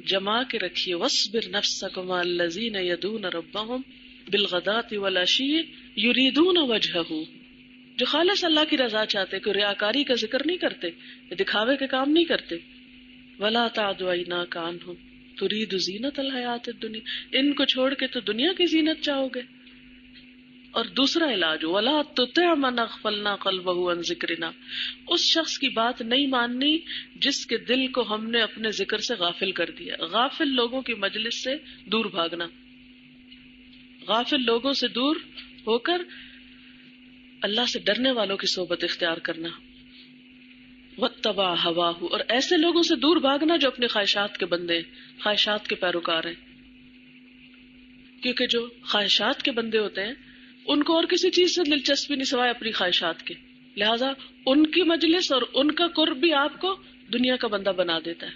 جما کے رکھیے، وَاصْبِرْ نَفْسَكَ مَعَ الَّذِينَ يَدْعُونَ رَبَّهُمْ بِالْغَدَاةِ وَالْعَشِيِّ يُرِيدُونَ وَجْهَهُ، جو خالص اللہ کی رضا چاہتے، کوئی ریاکاری کا ذکر نہیں کرتے، دکھاوے کے کام نہیں کرتے. وَلَا تَعْدُ عَيْنَاكَ عَنْهُمْ تُرِيدُ زِينَةَ الْحَيَاةِ الدُّنْيَا، ان کو چھوڑ کے تو دنیا کی زینت چاہو گے. اور دوسرا علاج وَلَا تُطِعْ مَنْ أَغْفَلْنَا قَلْبَهُ عَنْ ذِكْرِنَا، اس شخص کی بات نہیں ماننی جس کے دل کو ہم نے اپنے ذکر سے غافل کر دیا. غافل لوگوں کی مجلس سے دور بھاگنا، غافل لوگوں سے دور ہو کر اللہ سے ڈرنے والوں کی صحبت اختیار کرنا. وَاتَّبَعَ هَوَاهُ، اور ایسے لوگوں سے دور بھاگنا جو اپنے خواہشات کے بندے ہیں، خواہشات کے پیروکار ہیں. کیونکہ جو خواہشات کے بندے ہوتے ہیں ان کو اور کسی چیز سے دلچسپی نہیں سوائے اپنی خواہشات کے، لہذا ان کی مجلس اور ان کا قرب بھی آپ کو دنیا کا بندہ بنا دیتا ہے.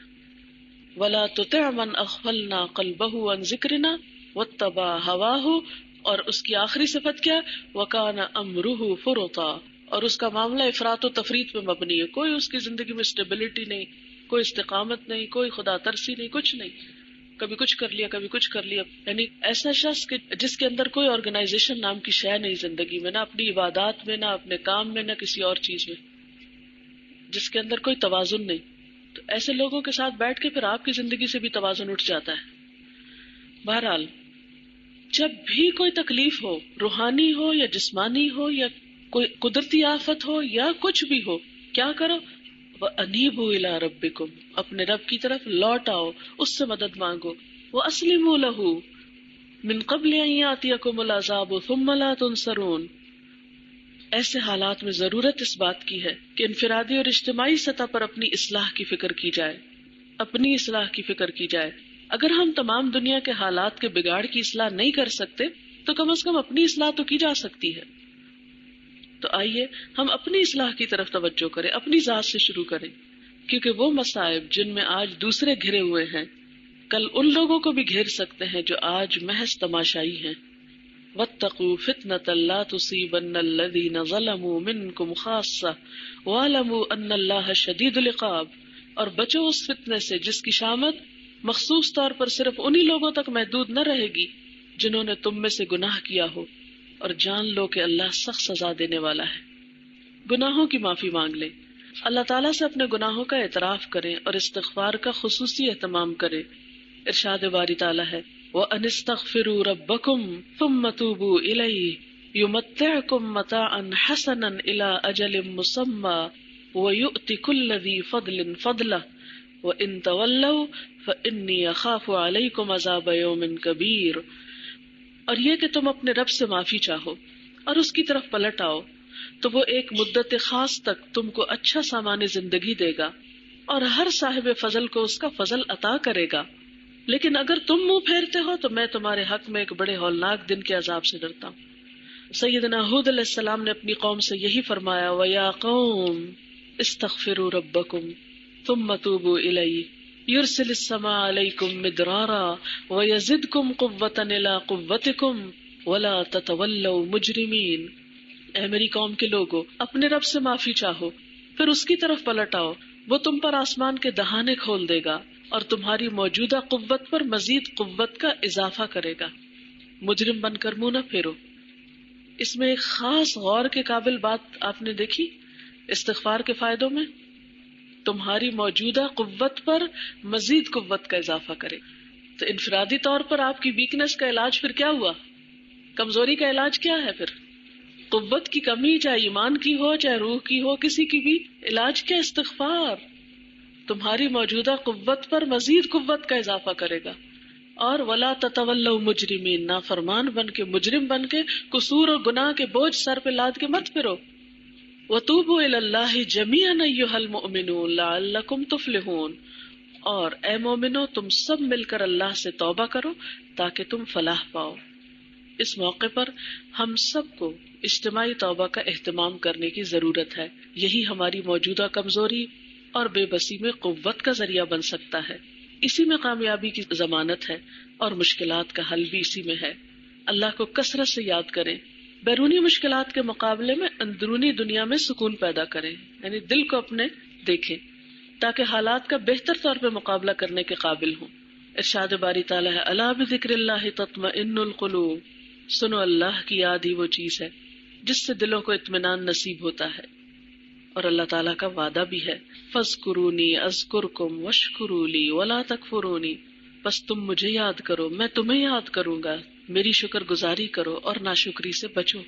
وَلَا تُطِعْ مَنْ أَغْفَلْنَا قَلْبَهُ عَنْ ذِكْرِنَا وَاتَّبَعَ هَوَاهُ، اور اس کی آخری صفت کیا؟ وَكَانَ أَمْرُهُ فُرُطًا، اور اس کا معاملہ افراط و تفریط پہ مبنی ہے. کوئی اس کی زندگی میں اسٹیبلٹی نہیں، کوئی استقامت نہیں، کوئی خدا ترسی نہیں، کچھ نہیں. کبھی کچھ کر لیا، کبھی کچھ کر لیا. یعنی ایسا شخص جس کے اندر کوئی آرگنائزیشن نام کی شے نہیں زندگی میں، نہ اپنی عبادات میں، نہ اپنے کام میں، نہ کسی اور چیز میں، جس کے اندر کوئی توازن نہیں. تو ایسے لوگوں کے ساتھ بیٹھ کے پھر آپ کی زندگی سے بھی توازن اٹھ جاتا ہے. بہرحال جب بھی کوئی تکلیف ہو، روحانی ہو یا جسمانی ہو یا کوئی قدرتی آفت ہو یا کچھ بھی ہو، کیا کرو؟ وَأَنِيبُوا إِلَىٰ رَبِّكُمْ، اپنے رب کی طرف لوٹ آؤ، اس سے مدد مانگو. وَأَسْلِمُوا لَهُ مِن قَبْلِ أَن يَأْتِيَكُمُ الْعَذَابُ ثُمَّ لَا تُنصَرُونَ. ایسے حالات میں ضرورت اس بات کی ہے کہ انفرادی اور اجتماعی سطح پر اپنی اصلاح کی فکر کی جائے، اپنی اصلاح کی فکر کی جائے. اگر ہم تمام دنیا کے حالات کے بگاڑ کی اصلاح نہیں کر سکتے تو کم از کم اپنی اصلاح تو کی جا سکتی ہے. تو آئیے ہم اپنی اصلاح کی طرف توجہ کریں، اپنی ذات سے شروع کریں، کیونکہ وہ مصائب جن میں آج دوسرے گھرے ہوئے ہیں کل ان لوگوں کو بھی گھیر سکتے ہیں جو آج محض تماشائی ہیں. واتقوا فتنة لا تصيبن الذين ظلموا منكم خاصة واعلموا ان اللہ شدید العقاب. اور بچو اس فتنے سے جس کی شامت مخصوص طور پر صرف انہی لوگوں تک محدود نہ رہے گی جنہوں نے تم میں سے گناہ کیا ہو، اور جان لو کہ اللہ سخت سزا دینے والا ہے. گناہوں کی معافی مانگ لیں، اللہ تعالیٰ سے اپنے گناہوں کا اعتراف کریں اور استغفار کا خصوصی اہتمام کریں. ارشاد باری تعالیٰ ہے وَأَنِ اسْتَغْفِرُوا رَبَّكُمْ ثُمَّ تُوبُوا إِلَيْهِ يُمَتِّعْكُمْ مَتَاعًا حَسَنًا إِلَىٰ أَجَلٍ مُّسَمًّى وَيُؤْتِ كُلَّ ذِي فَضْلٍ فَضْلَهُ وَإِن تَوَلَّوْا فَإِنِّي أَخَافُ عَلَيْكُمْ عَذَابَ يَوْمٍ كَبِيرٍ. اور یہ کہ تم اپنے رب سے معافی چاہو اور اس کی طرف پلٹ آؤ تو وہ ایک مدت خاص تک تم کو اچھا سامان زندگی دے گا اور ہر صاحب فضل کو اس کا فضل عطا کرے گا. لیکن اگر تم منہ پھیرتے ہو تو میں تمہارے حق میں ایک بڑے ہولناک دن کے عذاب سے ڈرتا ہوں. سیدنا ہود علیہ السلام نے اپنی قوم سے یہی فرمایا وَيَا قَوْمِ اسْتَغْفِرُوا رَبَّكُمْ ثُمَّ تُوبُوا إِلَيْهِ يُرْسِلِ السَّمَاءَ عَلَيْكُمْ مِدْرَارًا وَيَزِدْكُمْ قُوَّةً إِلَىٰ قُوَّتِكُمْ وَلَا تَتَوَلَّوْا مُجْرِمِينَ. اے میری قوم کے لوگو، اپنے رب سے معافی چاہو پھر اس کی طرف پلٹ آؤ، وہ تم پر آسمان کے دہانے کھول دے گا اور تمہاری موجودہ قوت پر مزید قوت کا اضافہ کرے گا. مجرم بن کر منہ نہ پھیرو. اس میں ایک خاص غور کے قابل بات آپ نے دیکھی استغفار کے فائدوں میں، تمہاری موجودہ قوت پر مزید قوت کا اضافہ کرے. تو انفرادی طور پر آپ کی ویکنس کا علاج پھر کیا ہوا؟ کمزوری کا علاج کیا ہے پھر؟ قوت کی کمی، چاہے ایمان کی ہو چاہے روح کی ہو، کسی کی بھی علاج کیا؟ استغفار. تمہاری موجودہ قوت پر مزید قوت کا اضافہ کرے گا. اور ولا تتولوا مجرمین، نافرمان بن کے، مجرم بن کے، قصور اور گناہ کے بوجھ سر پہ لاد کے مت پھرو. وتوبوا الی اللہ جمیعا ایھا المؤمنون لعلکم تفلحون. اور اے مومنو تم سب مل کر اللہ سے توبہ کرو تاکہ تم فلاح پاؤ. اس موقع پر ہم سب کو اجتماعی توبہ کا اہتمام کرنے کی ضرورت ہے. یہی ہماری موجودہ کمزوری اور بے بسی میں قوت کا ذریعہ بن سکتا ہے. اسی میں کامیابی کی ضمانت ہے اور مشکلات کا حل بھی اسی میں ہے. اللہ کو کثرت سے یاد کریں، بیرونی مشکلات کے مقابلے میں اندرونی دنیا میں سکون پیدا کریں، یعنی دل کو اپنے دیکھیں تاکہ حالات کا بہتر طور پہ مقابلہ کرنے کے قابل ہوں. ارشاد باری تعالیٰ ہے الا بذکر اللہ تطمئن القلوب. سنو، اللہ کی یاد ہی وہ چیز ہے جس سے دلوں کو اطمینان نصیب ہوتا ہے. اور اللہ تعالیٰ کا وعدہ بھی ہے فَاذْكُرُونِي أَذْكُرْكُمْ وَاشْكُرُوا لِي وَلَا تَكْفُرُونِي. بس تم مجھے یاد کرو، میں تمہیں یاد کروں گا، میری شکر گزاری کرو اور ناشکری سے بچو.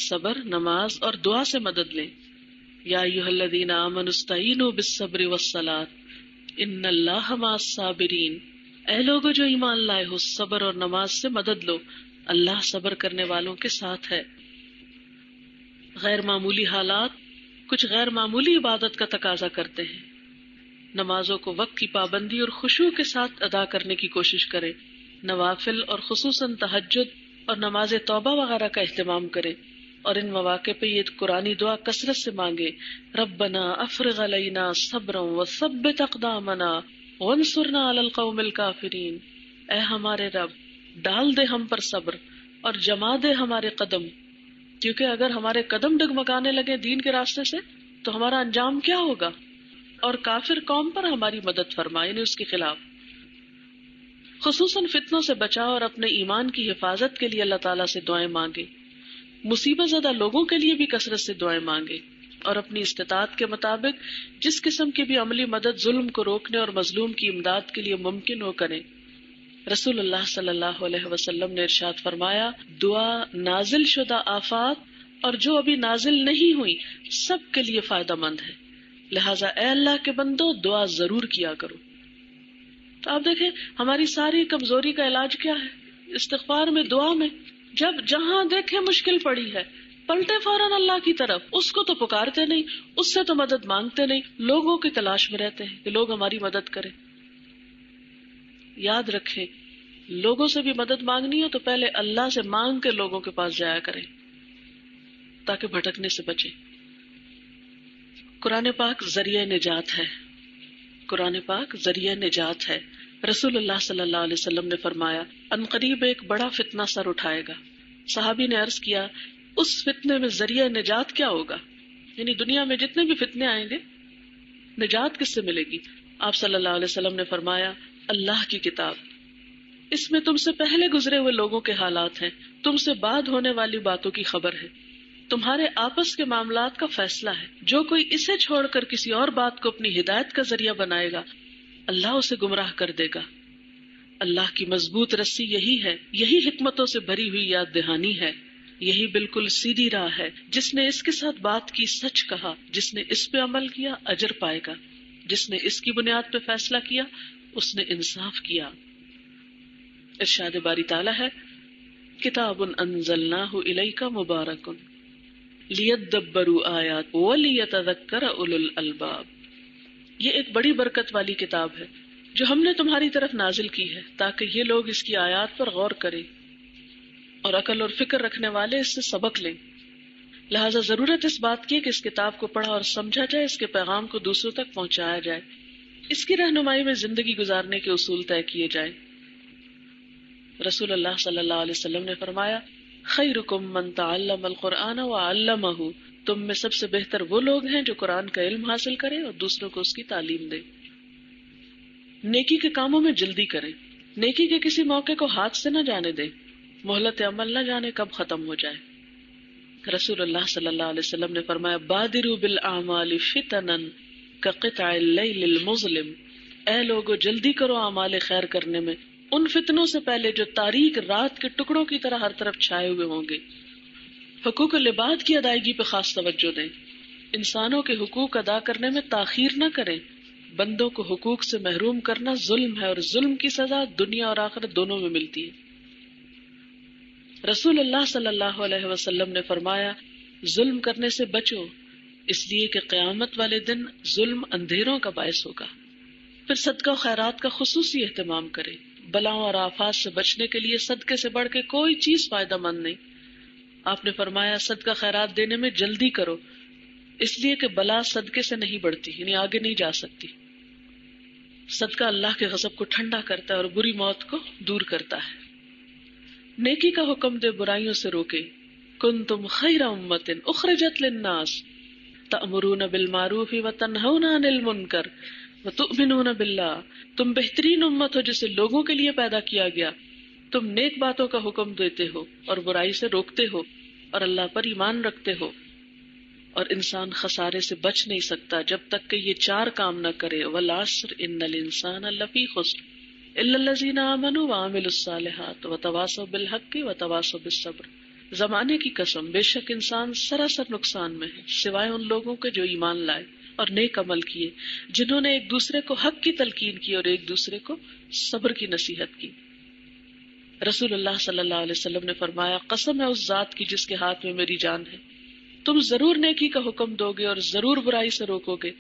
صبر، نماز اور دعا سے مدد لیں. یا ایھا الذین آمنوا استعینوا بالصبر والصلاۃ ان اللہ مع الصابرین. اے لوگو جو ایمان لائے ہو، صبر اور نماز سے مدد لو، اللہ صبر کرنے والوں کے ساتھ ہے. غیر معمولی حالات کچھ غیر معمولی عبادت کا تقاضا کرتے ہیں. نمازوں کو وقت کی پابندی اور خشوع کے ساتھ ادا کرنے کی کوشش کریں. نوافل اور خصوصاً تہجد اور نماز توبہ وغیرہ کا اہتمام کریں. اور ان مواقع پہ یہ قرآنی دعا کثرت سے مانگے ربنا افرغ علینا صبرا وثبت اقدامنا وانصرنا علی القوم الکافرین. اے ہمارے رب، ڈال دے ہم پر صبر اور جما دے ہمارے قدم، کیونکہ اگر ہمارے قدم ڈگمگانے لگے دین کے راستے سے تو ہمارا انجام کیا ہوگا. اور کافر قوم پر ہماری مدد فرما، یعنی اس کے خلاف. خصوصاً فتنوں سے بچاؤ اور اپنے ایمان کی حفاظت کے لیے اللہ تعالیٰ سے دعائیں مانگے. مصیبت زدہ لوگوں کے لیے بھی کثرت سے دعائیں مانگے اور اپنی استطاعت کے مطابق جس قسم کی بھی عملی مدد ظلم کو روکنے اور مظلوم کی امداد کے لیے ممکن ہو کریں. رسول اللہ صلی اللہ علیہ وسلم نے ارشاد فرمایا دعا نازل شدہ آفات اور جو ابھی نازل نہیں ہوئی سب کے لیے فائدہ مند ہے، لہٰذا اے اللہ کے بندو دعا ضرور کیا کرو. تو آپ دیکھیں ہماری ساری کمزوری کا علاج کیا ہے؟ استغفار میں، دعا میں. جب جہاں دیکھیں مشکل پڑی ہے پلٹے فوراً اللہ کی طرف. اس کو تو پکارتے نہیں، اس سے تو مدد مانگتے نہیں، لوگوں کی تلاش میں رہتے ہیں کہ لوگ ہماری مدد کریں. یاد رکھیں لوگوں سے بھی مدد مانگنی ہو تو پہلے اللہ سے مانگ کے لوگوں کے پاس جایا کریں تاکہ بھٹکنے سے بچے. قرآن پاک ذریعہ نجات ہے. قرآن پاک ذریعہ نجات ہے. رسول اللہ صلی اللہ علیہ وسلم نے فرمایا ان قریب ایک بڑا فتنہ سر اٹھائے گا. صحابی نے عرض کیا اس فتنے میں ذریعہ نجات کیا ہوگا؟ یعنی دنیا میں جتنے بھی فتنے آئیں گے نجات کس سے ملے گی؟ آپ صلی اللہ علیہ وسلم نے فرمایا اللہ کی کتاب. اس میں تم سے پہلے گزرے ہوئے لوگوں کے حالات ہیں, تم سے بعد ہونے والی باتوں کی خبر ہے, تمہارے آپس کے معاملات کا فیصلہ ہے. جو کوئی اسے چھوڑ کر کسی اور بات کو اپنی ہدایت کا ذریعہ بنائے گا اللہ اسے گمراہ کر دے گا. اللہ کی مضبوط رسی یہی ہے, یہی حکمتوں سے بھری ہوئی یاد دہانی ہے, یہی بالکل سیدھی راہ ہے. جس نے اس کے ساتھ بات کی سچ کہا, جس نے اس پہ عمل کیا اجر پائے گا, جس نے اس کی بنیاد پہ فیصلہ کیا اس نے انصاف کیا. ارشاد باری تعالیٰ ہے کتاب انزلناہ الیک مبارک لیدبروا آیات ولیتذکر اولو الالباب. یہ ایک بڑی برکت والی کتاب ہے جو ہم نے تمہاری طرف نازل کی ہے تاکہ یہ لوگ اس کی آیات پر غور کریں اور عقل اور فکر رکھنے والے اس سے سبق لیں. لہذا ضرورت اس بات کی کہ اس کتاب کو پڑھا اور سمجھا جائے, اس کے پیغام کو دوسروں تک پہنچایا جائے, اس کی رہنمائی میں زندگی گزارنے کے اصول طے کیے جائیں. رسول اللہ صلی اللہ علیہ وسلم نے فرمایا خیرکم من تعلم القرآن وعلمہ, تم میں سب سے بہتر وہ لوگ ہیں جو قرآن کا علم حاصل کریں اور دوسروں کو اس کی تعلیم دیں. نیکی کے کاموں میں جلدی کریں, نیکی کے کسی موقع کو ہاتھ سے نہ جانے دیں, مہلت عمل نہ جانے کب ختم ہو جائے. رسول اللہ صلی اللہ علیہ وسلم نے فرمایا بادروا بالاعمال فتنا کقطع اللیل المظلم, اے لوگو جلدی کرو اعمال خیر کرنے میں ان فتنوں سے پہلے جو تاریک رات کے ٹکڑوں کی طرح ہر طرف چھائے ہوئے ہوں گے. حقوق العباد کی ادائیگی پہ خاص توجہ دیں, انسانوں کے حقوق ادا کرنے میں تاخیر نہ کریں. بندوں کو حقوق سے محروم کرنا ظلم ہے اور ظلم کی سزا دنیا اور آخرت دونوں میں ملتی ہے. رسول اللہ صلی اللہ علیہ وسلم نے فرمایا ظلم کرنے سے بچو, اس لیے کہ قیامت والے دن ظلم اندھیروں کا باعث ہوگا. پھر صدقہ و خیرات کا خصوصی اہتمام کریں. بلاؤں اور آفات سے بچنے کے لیے صدقے سے بڑھ کے کوئی چیز فائدہ مند نہیں. آپ نے فرمایا صدقہ خیرات دینے میں جلدی کرو, اس لیے کہ بلا صدقے سے نہیں بڑھتی, یعنی آگے نہیں جا سکتی. صدقہ اللہ کے غضب کو ٹھنڈا کرتا ہے اور بری موت کو دور کرتا ہے. نیکی کا حکم دے, برائیوں سے روکے. کنتم خیر امۃ اخرجت للناس تأمرون بالمعروف وتنہون عن المنکر وتؤمنون باللہ, تم بہترین امت ہو جسے لوگوں کے لیے پیدا کیا گیا, تم نیک باتوں کا حکم دیتے ہو اور برائی سے روکتے ہو اور اللہ پر ایمان رکھتے ہو. اور انسان خسارے سے بچ نہیں سکتا جب تک کہ یہ چار کام نہ کرے. والعصر ان الانسان لفی خسر الا الذین آمنوا وعملوا الصالحات وتواصوا بالحق وتواصوا بالصبر. زمانے کی قسم بے شک انسان سراسر نقصان میں ہے سوائے ان لوگوں کے جو ایمان لائے اور نیک عمل کیے, جنہوں نے ایک دوسرے کو حق کی تلقین کی اور ایک دوسرے کو صبر کی نصیحت کی. رسول اللہ صلی اللہ علیہ وسلم نے فرمایا قسم ہے اس ذات کی جس کے ہاتھ میں میری جان ہے, تم ضرور نیکی کا حکم دو گے اور ضرور برائی سے روکو گے,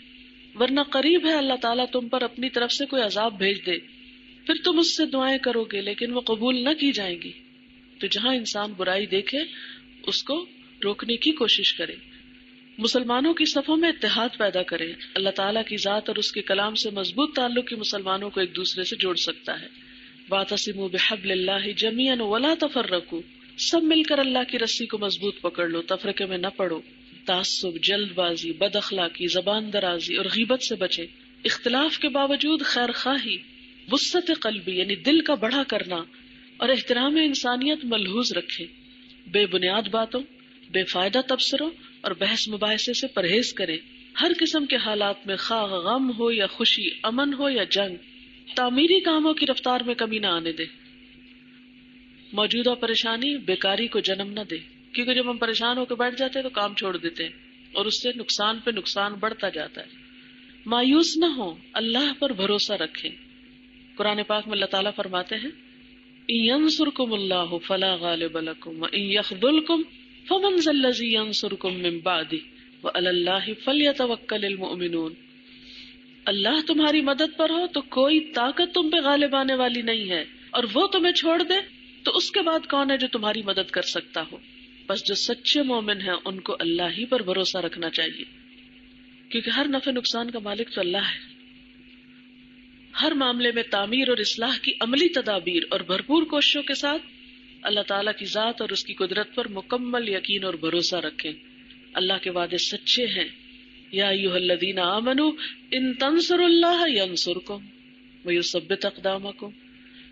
ورنہ قریب ہے اللہ تعالیٰ تم پر اپنی طرف سے کوئی عذاب بھیج دے, پھر تم اس سے دعائیں کرو گے لیکن وہ قبول نہ کی جائیں گی. تو جہاں انسان برائی دیکھے اس کو روکنے کی کوشش کرے. مسلمانوں کی صفوں میں اتحاد پیدا کرے. اللہ تعالیٰ کی ذات اور اس کے کلام سے مضبوط تعلق کی مسلمانوں کو ایک دوسرے سے جوڑ سکتا ہے. واعتصموا بحبل اللہ جمیعا ولا تفرقوا, سب مل کر اللہ کی رسی کو مضبوط پکڑ لو, تفرقے میں نہ پڑو. تعصب, جلد بازی, بد اخلاقی, زبان درازی اور غیبت سے بچے. اختلاف کے باوجود خیر خواہی, وسعت قلبی یعنی دل کا بڑا کرنا اور احترام انسانیت ملحوظ رکھے. بے بنیاد باتوں, بے فائدہ تبصروں اور بحث مباحثے سے پرہیز کریں. ہر قسم کے حالات میں خواہ غم ہو یا خوشی, امن ہو یا جنگ, تعمیری کاموں کی رفتار میں کمی نہ آنے دے. موجودہ پریشانی بیکاری کو جنم نہ دے, کیونکہ جب ہم پریشان ہو کے بیٹھ جاتے ہیں تو کام چھوڑ دیتے ہیں اور اس سے نقصان پہ نقصان بڑھتا جاتا ہے. مایوس نہ ہو, اللہ پر بھروسہ رکھیں. قرآن پاک میں اللہ تعالیٰ فرماتے ہیں ان ینصرکم اللہ فلا غالب لکم وان یخذلکم فمن ذا الذی ینصرکم من بعدہ وعلی اللہ فلیتوکل المؤمنون. اللہ تمہاری مدد پر ہو تو کوئی طاقت تم پہ غالب آنے والی نہیں ہے, اور وہ تمہیں چھوڑ دے تو اس کے بعد کون ہے جو تمہاری مدد کر سکتا ہو؟ بس جو سچے مومن ہیں ان کو اللہ ہی پر بھروسہ رکھنا چاہیے، کیونکہ ہر نفع نقصان کا مالک تو اللہ ہے۔ ہر معاملے میں تعمیر اور اصلاح کی عملی تدابیر اور بھرپور کوششوں کے ساتھ اللہ تعالیٰ کی ذات اور اس کی قدرت پر مکمل یقین اور بھروسہ رکھیں۔ اللہ کے وعدے سچے ہیں۔ یا ایھا الذین آمنوا ان تنصروا اللہ ینصرکم ویثبت اقدامکم،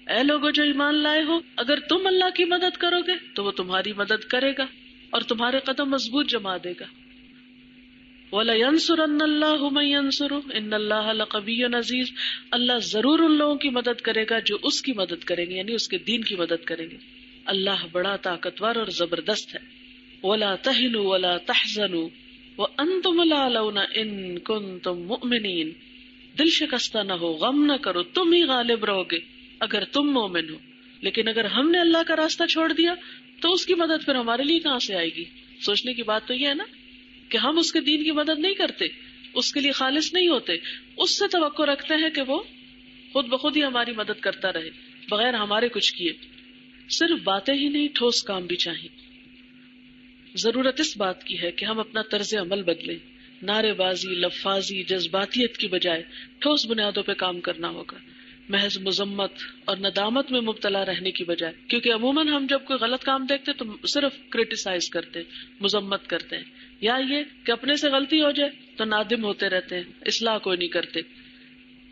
اے لوگو جو ایمان لائے ہو، اگر تم اللہ کی مدد کرو گے تو وہ تمہاری مدد کرے گا اور تمہارے قدم مضبوط جما دے گا۔ وَلَيَنصُرَنَّ اللَّهُ مَن يَنصُرُهُ إِنَّ اللَّهَ لَقَوِيٌّ عَزِيزٌ، اللہ ضرور ان لوگوں کی مدد کرے گا جو اس کی مدد کریں گے، یعنی اس کے دین کی مدد کریں گے۔ اللہ بڑا طاقتور اور زبردست ہے۔ وَلَا تَهِنُوا وَلَا تَحْزَنُوا وَأَنتُمُ الْأَعْلَوْنَ إِن كُنتُم مُؤْمِنِينَ، دل شکستہ نہ ہو، غم نہ کرو، تم ہی غالب رہو گے اگر تم مومن ہو۔ لیکن اگر ہم نے اللہ کا راستہ چھوڑ دیا تو اس کی مدد پھر ہمارے لیے کہاں سے آئے گی؟ سوچنے کی بات تو یہ ہے نا کہ ہم اس کے دین کی مدد نہیں کرتے، اس کے لیے خالص نہیں ہوتے، اس سے توقع رکھتے ہیں کہ وہ خود بخود ہی ہماری مدد کرتا رہے بغیر ہمارے کچھ کیے۔ صرف باتیں ہی نہیں، ٹھوس کام بھی چاہیے۔ ضرورت اس بات کی ہے کہ ہم اپنا طرز عمل بدلیں، نعرے بازی، لفاظی، جذباتیت کی بجائے ٹھوس بنیادوں پہ کام کرنا ہوگا، محض مذمت اور ندامت میں مبتلا رہنے کی بجائے، کیونکہ عموماً ہم جب کوئی غلط کام دیکھتے تو صرف کرٹیسائز کرتے ہیں، مذمت کرتے ہیں، یا یہ کہ اپنے سے غلطی ہو جائے تو نادم ہوتے رہتے ہیں، اصلاح کوئی نہیں کرتے۔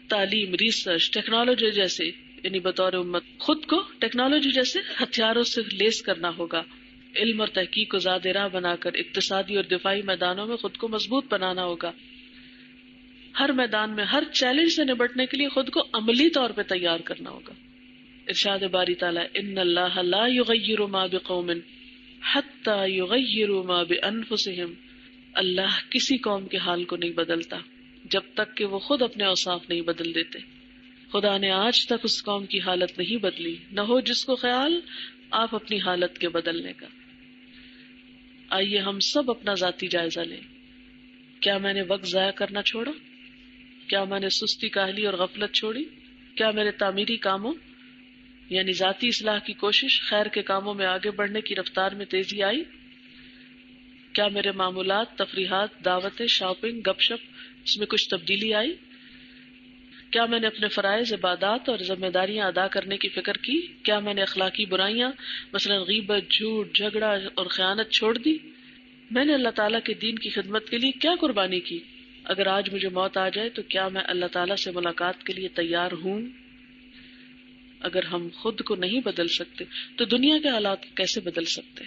تعلیم، ریسرچ، ٹیکنالوجی جیسے، یعنی بطور امت خود کو ٹیکنالوجی جیسے ہتھیاروں سے لیس کرنا ہوگا، علم اور تحقیق کو زاد راہ بنا کر اقتصادی اور دفاعی میدانوں میں خود کو مضبوط بنانا ہوگا۔ ہر میدان میں ہر چیلنج سے نبٹنے کے لیے خود کو عملی طور پہ تیار کرنا ہوگا۔ ارشاد باری تعالیٰ، ان اللہ لا یغیر ما بقوم حتی یغیروا ما بانفسہم، اللہ کسی قوم کے حال کو نہیں بدلتا جب تک کہ وہ خود اپنے اوصاف نہیں بدل دیتے۔ خدا نے آج تک اس قوم کی حالت نہیں بدلی، نہ ہو جس کو خیال آپ اپنی حالت کے بدلنے کا۔ آئیے ہم سب اپنا ذاتی جائزہ لیں۔ کیا میں نے وقت ضائع کرنا چھوڑا؟ کیا میں نے سستی، کاہلی اور غفلت چھوڑی؟ کیا میرے تعمیری کاموں یعنی ذاتی اصلاح کی کوشش، خیر کے کاموں میں آگے بڑھنے کی رفتار میں تیزی آئی؟ کیا میرے معمولات، تفریحات، دعوتیں، شاپنگ، گپ شپ، اس میں کچھ تبدیلی آئی؟ کیا میں نے اپنے فرائض، عبادات اور ذمہ داریاں ادا کرنے کی فکر کی؟ کیا میں نے اخلاقی برائیاں مثلا غیبت، جھوٹ، جھگڑا اور خیانت چھوڑ دی؟ میں نے اللہ تعالیٰ کے دین کی خدمت کے لیے کیا قربانی کی؟ اگر آج مجھے موت آ جائے تو کیا میں اللہ تعالیٰ سے ملاقات کے لیے تیار ہوں؟ اگر ہم خود کو نہیں بدل سکتے تو دنیا کے حالات کیسے بدل سکتے؟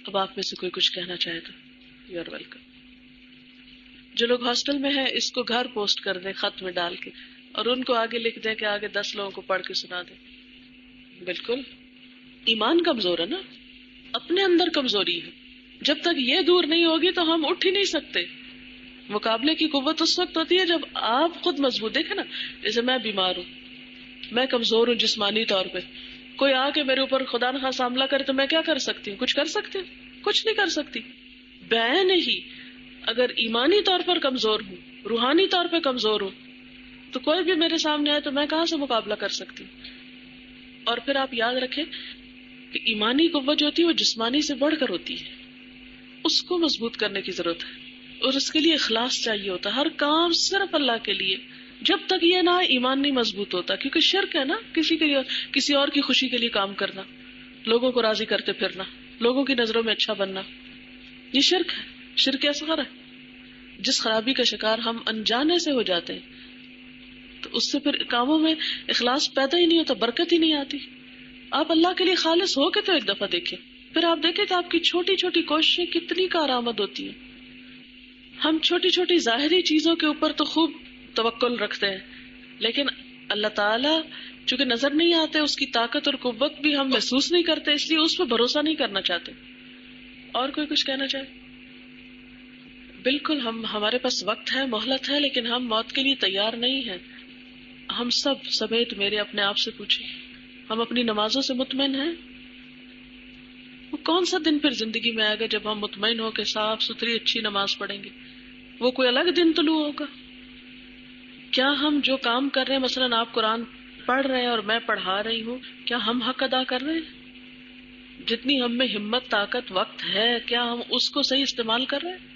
اب آپ میں سے کوئی کچھ کہنا چاہے تو یو آر ویلکم۔ جو لوگ ہاسٹل میں ہیں اس کو گھر پوسٹ کر دیں خط میں ڈال کے، اور ان کو آگے لکھ دیں کہ آگے 10 لوگوں کو پڑھ کے سنا دیں۔ بالکل، ایمان کمزور ہے نا، اپنے اندر کمزوری ہے، جب تک یہ دور نہیں ہوگی تو ہم اٹھ ہی نہیں سکتے۔ مقابلے کی قوت اس وقت ہوتی ہے جب آپ خود مضبوط، دیکھیں نا، جیسے میں بیمار ہوں، میں کمزور ہوں جسمانی طور پہ، کوئی آ کے میرے اوپر خدا نخواستہ حملہ کرے تو میں کیا کر سکتی ہوں؟ کچھ کر سکتی ہوں؟ کچھ نہیں کر سکتی۔ بعین ہی اگر ایمانی طور پر کمزور ہوں، روحانی طور پہ کمزور ہوں، تو کوئی بھی میرے سامنے آئے تو میں کہاں سے مقابلہ کر سکتی ہوں؟ اور پھر آپ یاد رکھیں کہ ایمانی قوت جو ہوتی ہے وہ جسمانی سے بڑھ کر ہوتی ہے، اس کو مضبوط کرنے کی ضرورت ہے، اور اس کے لیے اخلاص چاہیے ہوتا ہے، ہر کام صرف اللہ کے لیے۔ جب تک یہ نہ ایمان نہیں مضبوط ہوتا، کیونکہ شرک ہے نا، کسی اور کی خوشی کے لیے کام کرنا، لوگوں کو راضی کرتے پھرنا، لوگوں کی نظروں میں اچھا بننا، یہ شرک ہے، شرک اصغر ہے۔ جس خرابی کا شکار ہم انجانے سے ہو جاتے ہیں تو اس سے پھر کاموں میں اخلاص پیدا ہی نہیں ہوتا، برکت ہی نہیں آتی۔ آپ اللہ کے لیے خالص ہو کے تو ایک دفعہ دیکھیں، پھر آپ دیکھیں کہ آپ کی چھوٹی چھوٹی کوششیں کتنی کارآمد ہوتی ہیں۔ ہم چھوٹی چھوٹی ظاہری چیزوں کے اوپر تو خوب توکل رکھتے ہیں، لیکن اللہ تعالیٰ چونکہ نظر نہیں آتے، اس کی طاقت اور قوت بھی ہم محسوس نہیں کرتے، اس لیے اس پہ بھروسہ نہیں کرنا چاہتے۔ اور کوئی کچھ کہنا چاہے؟ بالکل، ہمارے پاس وقت ہے، مہلت ہے، لیکن ہم موت کے لیے تیار نہیں ہیں۔ ہم سب سمیت میرے اپنے آپ سے پوچھیں، ہم اپنی نمازوں سے مطمئن ہیں؟ وہ کون سا دن پھر زندگی میں آئے گا جب ہم مطمئن ہو کے صاف ستھری اچھی نماز پڑھیں گے؟ وہ کوئی الگ دن طلوع ہوگا؟ کیا ہم جو کام کر رہے ہیں، مثلاً آپ قرآن پڑھ رہے ہیں اور میں پڑھا رہی ہوں، کیا ہم حق ادا کر رہے ہیں؟ جتنی ہم میں ہمت، طاقت، وقت ہے، کیا ہم اس کو صحیح استعمال کر رہے ہیں؟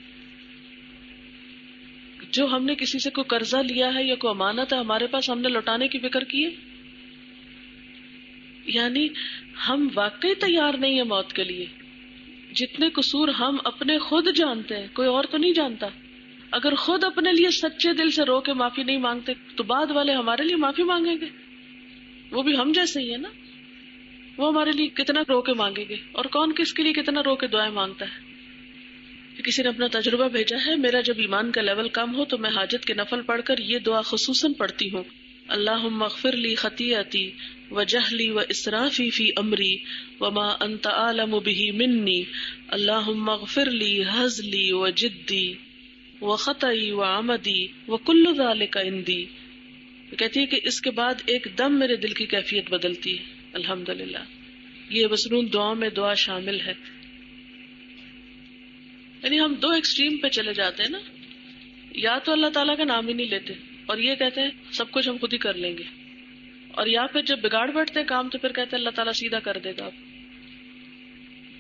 جو ہم نے کسی سے کوئی قرضہ لیا ہے یا کوئی امانت ہے ہمارے پاس، ہم نے لوٹانے کی فکر کی ہے؟ یعنی ہم واقعی تیار نہیں ہیں موت کے لیے. جتنے قصور ہم اپنے خود جانتے ہیں، کوئی اور تو نہیں جانتا. اگر خود اپنے لیے سچے دل سے رو کے معافی نہیں مانگتے تو بعد والے ہمارے لیے معافی مانگیں گے؟ وہ بھی ہم جیسے ہی ہے نا. وہ ہمارے لیے کتنا رو کے مانگیں گے، اور کون کس کے لیے کتنا رو کے دعائیں مانگتا ہے. کسی نے اپنا تجربہ بھیجا ہے، میرا جب ایمان کا لیول کم ہو تو میں حاجت کے نفل پڑھ کر یہ دعا خصوصاً پڑھتی ہوں: اللہم اغفر لی خطیئتی وجہلی واسرافی فی امری وما انت اعلم بہ منی، اللہم اغفر لی ہزلی وجدی وخطئی وعمدی وکل ذالک عندی. کہتی ہے کہ اس کے بعد ایک دم میرے دل کی کیفیت بدلتی ہے. الحمدللہ، یہ مصنون دعاؤں میں دعا شامل ہے. یعنی ہم دو ایکسٹریم پہ چلے جاتے ہیں نا، یا تو اللہ تعالیٰ کا نام ہی نہیں لیتے اور یہ کہتے ہیں سب کچھ ہم خود ہی کر لیں گے، اور یا پھر جب بگاڑ بیٹھتے ہیں کام تو پھر کہتے ہیں اللہ تعالیٰ سیدھا کر دے گا.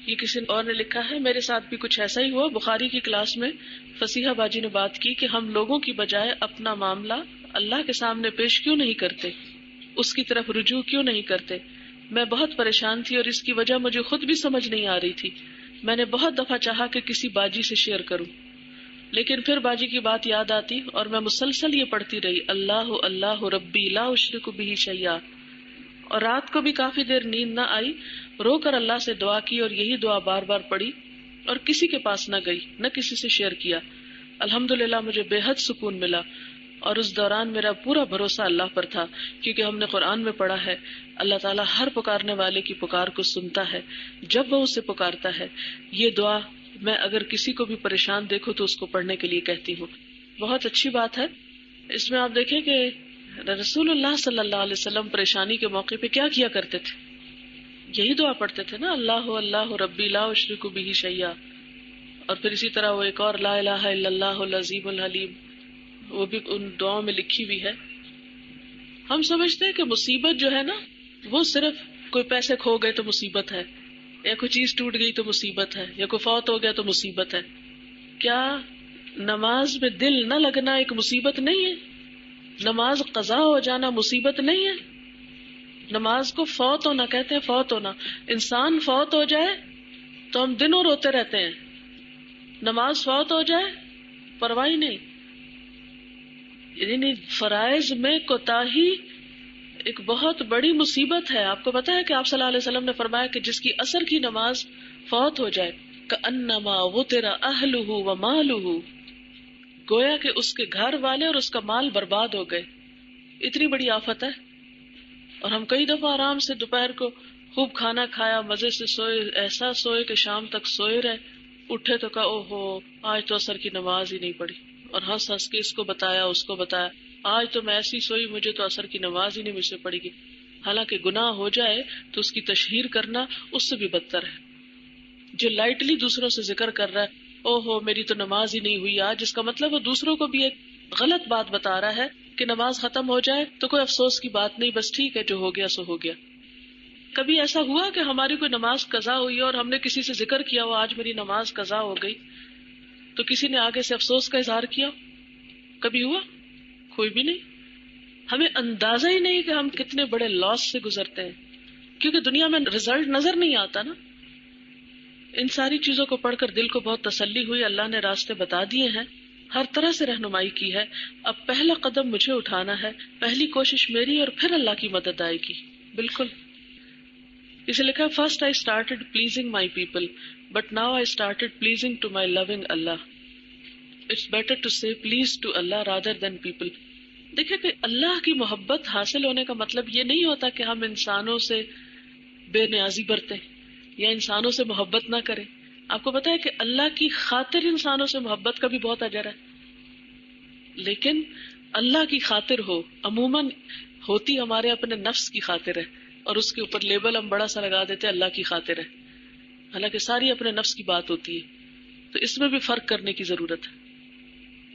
یہ کسی اور نے لکھا ہے، میرے ساتھ بھی کچھ ایسا ہی ہوا. بخاری کی کلاس میں فصیحہ باجی نے بات کی کہ ہم لوگوں کی بجائے اپنا معاملہ اللہ کے سامنے پیش کیوں نہیں کرتے، اس کی طرف رجوع کیوں نہیں کرتے. میں بہت پریشان تھی اور اس کی وجہ مجھے خود بھی سمجھ نہیں آ رہی تھی. میں نے بہت دفعہ چاہا کہ کسی باجی سے شیئر کروں، لیکن پھر باجی کی بات یاد آتی اور میں مسلسل یہ پڑھتی رہی: اللہ اللہ ربی لا اشرک بہ شیئا. اور رات کو بھی کافی دیر نیند نہ آئی، رو کر اللہ سے دعا کی اور یہی دعا بار بار پڑھی اور کسی کے پاس نہ گئی، نہ کسی سے شیئر کیا. الحمدللہ مجھے بے حد سکون ملا، اور اس دوران میرا پورا بھروسہ اللہ پر تھا، کیونکہ ہم نے قرآن میں پڑھا ہے اللہ تعالیٰ ہر پکارنے والے کی پکار کو سنتا ہے جب وہ اسے پکارتا ہے. یہ دعا میں اگر کسی کو بھی پریشان دیکھوں تو اس کو پڑھنے کے لیے کہتی ہوں. بہت اچھی بات ہے. اس میں آپ دیکھیں کہ رسول اللہ صلی اللہ علیہ وسلم پریشانی کے موقع پہ کیا کیا کرتے تھے؟ یہی دعا پڑھتے تھے نا: اللہ اللہ ربی لا اشرک بہ شیئا. اور پھر اسی طرح وہ ایک اور لا الہ الا اللہ العظیم الحلیم، وہ بھی ان دعاؤں میں لکھی ہوئی ہے. ہم سمجھتے ہیں کہ مصیبت جو ہے نا وہ صرف کوئی پیسے کھو گئے تو مصیبت ہے، یا کوئی چیز ٹوٹ گئی تو مصیبت ہے، یا کوئی فوت ہو گیا تو مصیبت ہے. کیا نماز میں دل نہ لگنا ایک مصیبت نہیں ہے؟ نماز قضا ہو جانا مصیبت نہیں ہے؟ نماز کو فوت ہونا کہتے ہیں. فوت ہونا، انسان فوت ہو جائے تو ہم دنوں روتے رہتے ہیں، نماز فوت ہو جائے پرواہ نہیں. یعنی فرائض میں کوتاہی ایک بہت بڑی مصیبت ہے. آپ کو پتا ہے کہ آپ صلی اللہ علیہ وسلم نے فرمایا کہ جس کی عصر کی نماز فوت ہو جائے کأنما وطر اہلہ ومالہ، گویا کہ اس کے گھر والے اور اس کا مال برباد ہو گئے. اتنی بڑی آفت ہے. اور ہم کئی دفعہ آرام سے دوپہر کو خوب کھانا کھایا، مزے سے سوئے، ایسا سوئے کہ شام تک سوئے رہے، اٹھے تو کہا او ہو آج تو عصر کی نماز ہی نہیں پڑھی، اور ہنس ہنس کے اس کو بتایا اس کو بتایا، آج تو میں ایسی سوئی مجھے تو عصر کی نماز ہی نہیں مجھ سے پڑی گی. حالانکہ گناہ ہو جائے تو اس کی تشہیر کرنا اس سے بھی بدتر ہے. جو لائٹلی دوسروں سے ذکر کر رہا ہے او ہو میری تو نماز ہی نہیں ہوئی آج، جس کا مطلب وہ دوسروں کو بھی ایک غلط بات بتا رہا ہے کہ نماز ختم ہو جائے تو کوئی افسوس کی بات نہیں، بس ٹھیک ہے جو ہو گیا سو ہو گیا. کبھی ایسا ہوا کہ ہماری کوئی نماز قضا ہوئی اور ہم نے کسی سے ذکر کیا ہو آج میری نماز قضا ہو گئی، تو کسی نے آگے سے افسوس کا اظہار کیا؟ کبھی ہوا؟ کوئی بھی نہیں. ہمیں اندازہ ہی نہیں کہ ہم کتنے بڑے لاس سے گزرتے ہیں، کیونکہ دنیا میں رزلٹ نظر نہیں آتا نا. ان ساری چیزوں کو پڑھ کر دل کو بہت تسلی ہوئی. اللہ نے راستے بتا دیے ہیں، ہر طرح سے رہنمائی کی ہے. اب پہلا قدم مجھے اٹھانا ہے، پہلی کوشش میری اور پھر اللہ کی مدد آئے گی. بالکل. اسے لکھا first I started pleasing my people but now I started pleasing to my loving Allah. It's better to say please to Allah rather than people. دیکھیں کہ اللہ کی محبت حاصل ہونے کا مطلب یہ نہیں ہوتا کہ ہم انسانوں سے بے نیازی برتیں یا انسانوں سے محبت نہ کریں. آپ کو پتا ہے کہ اللہ کی خاطر انسانوں سے محبت کا بھی بہت اجر ہے، لیکن اللہ کی خاطر ہو عموماً ہوتی ہمارے اپنے نفس کی خاطر ہے، اور اس کے اوپر لیبل ہم بڑا سا لگا دیتے ہیں اللہ کی خاطر ہے، حالانکہ ساری اپنے نفس کی بات ہوتی ہے. تو اس میں بھی فرق کرنے کی ضرورت ہے.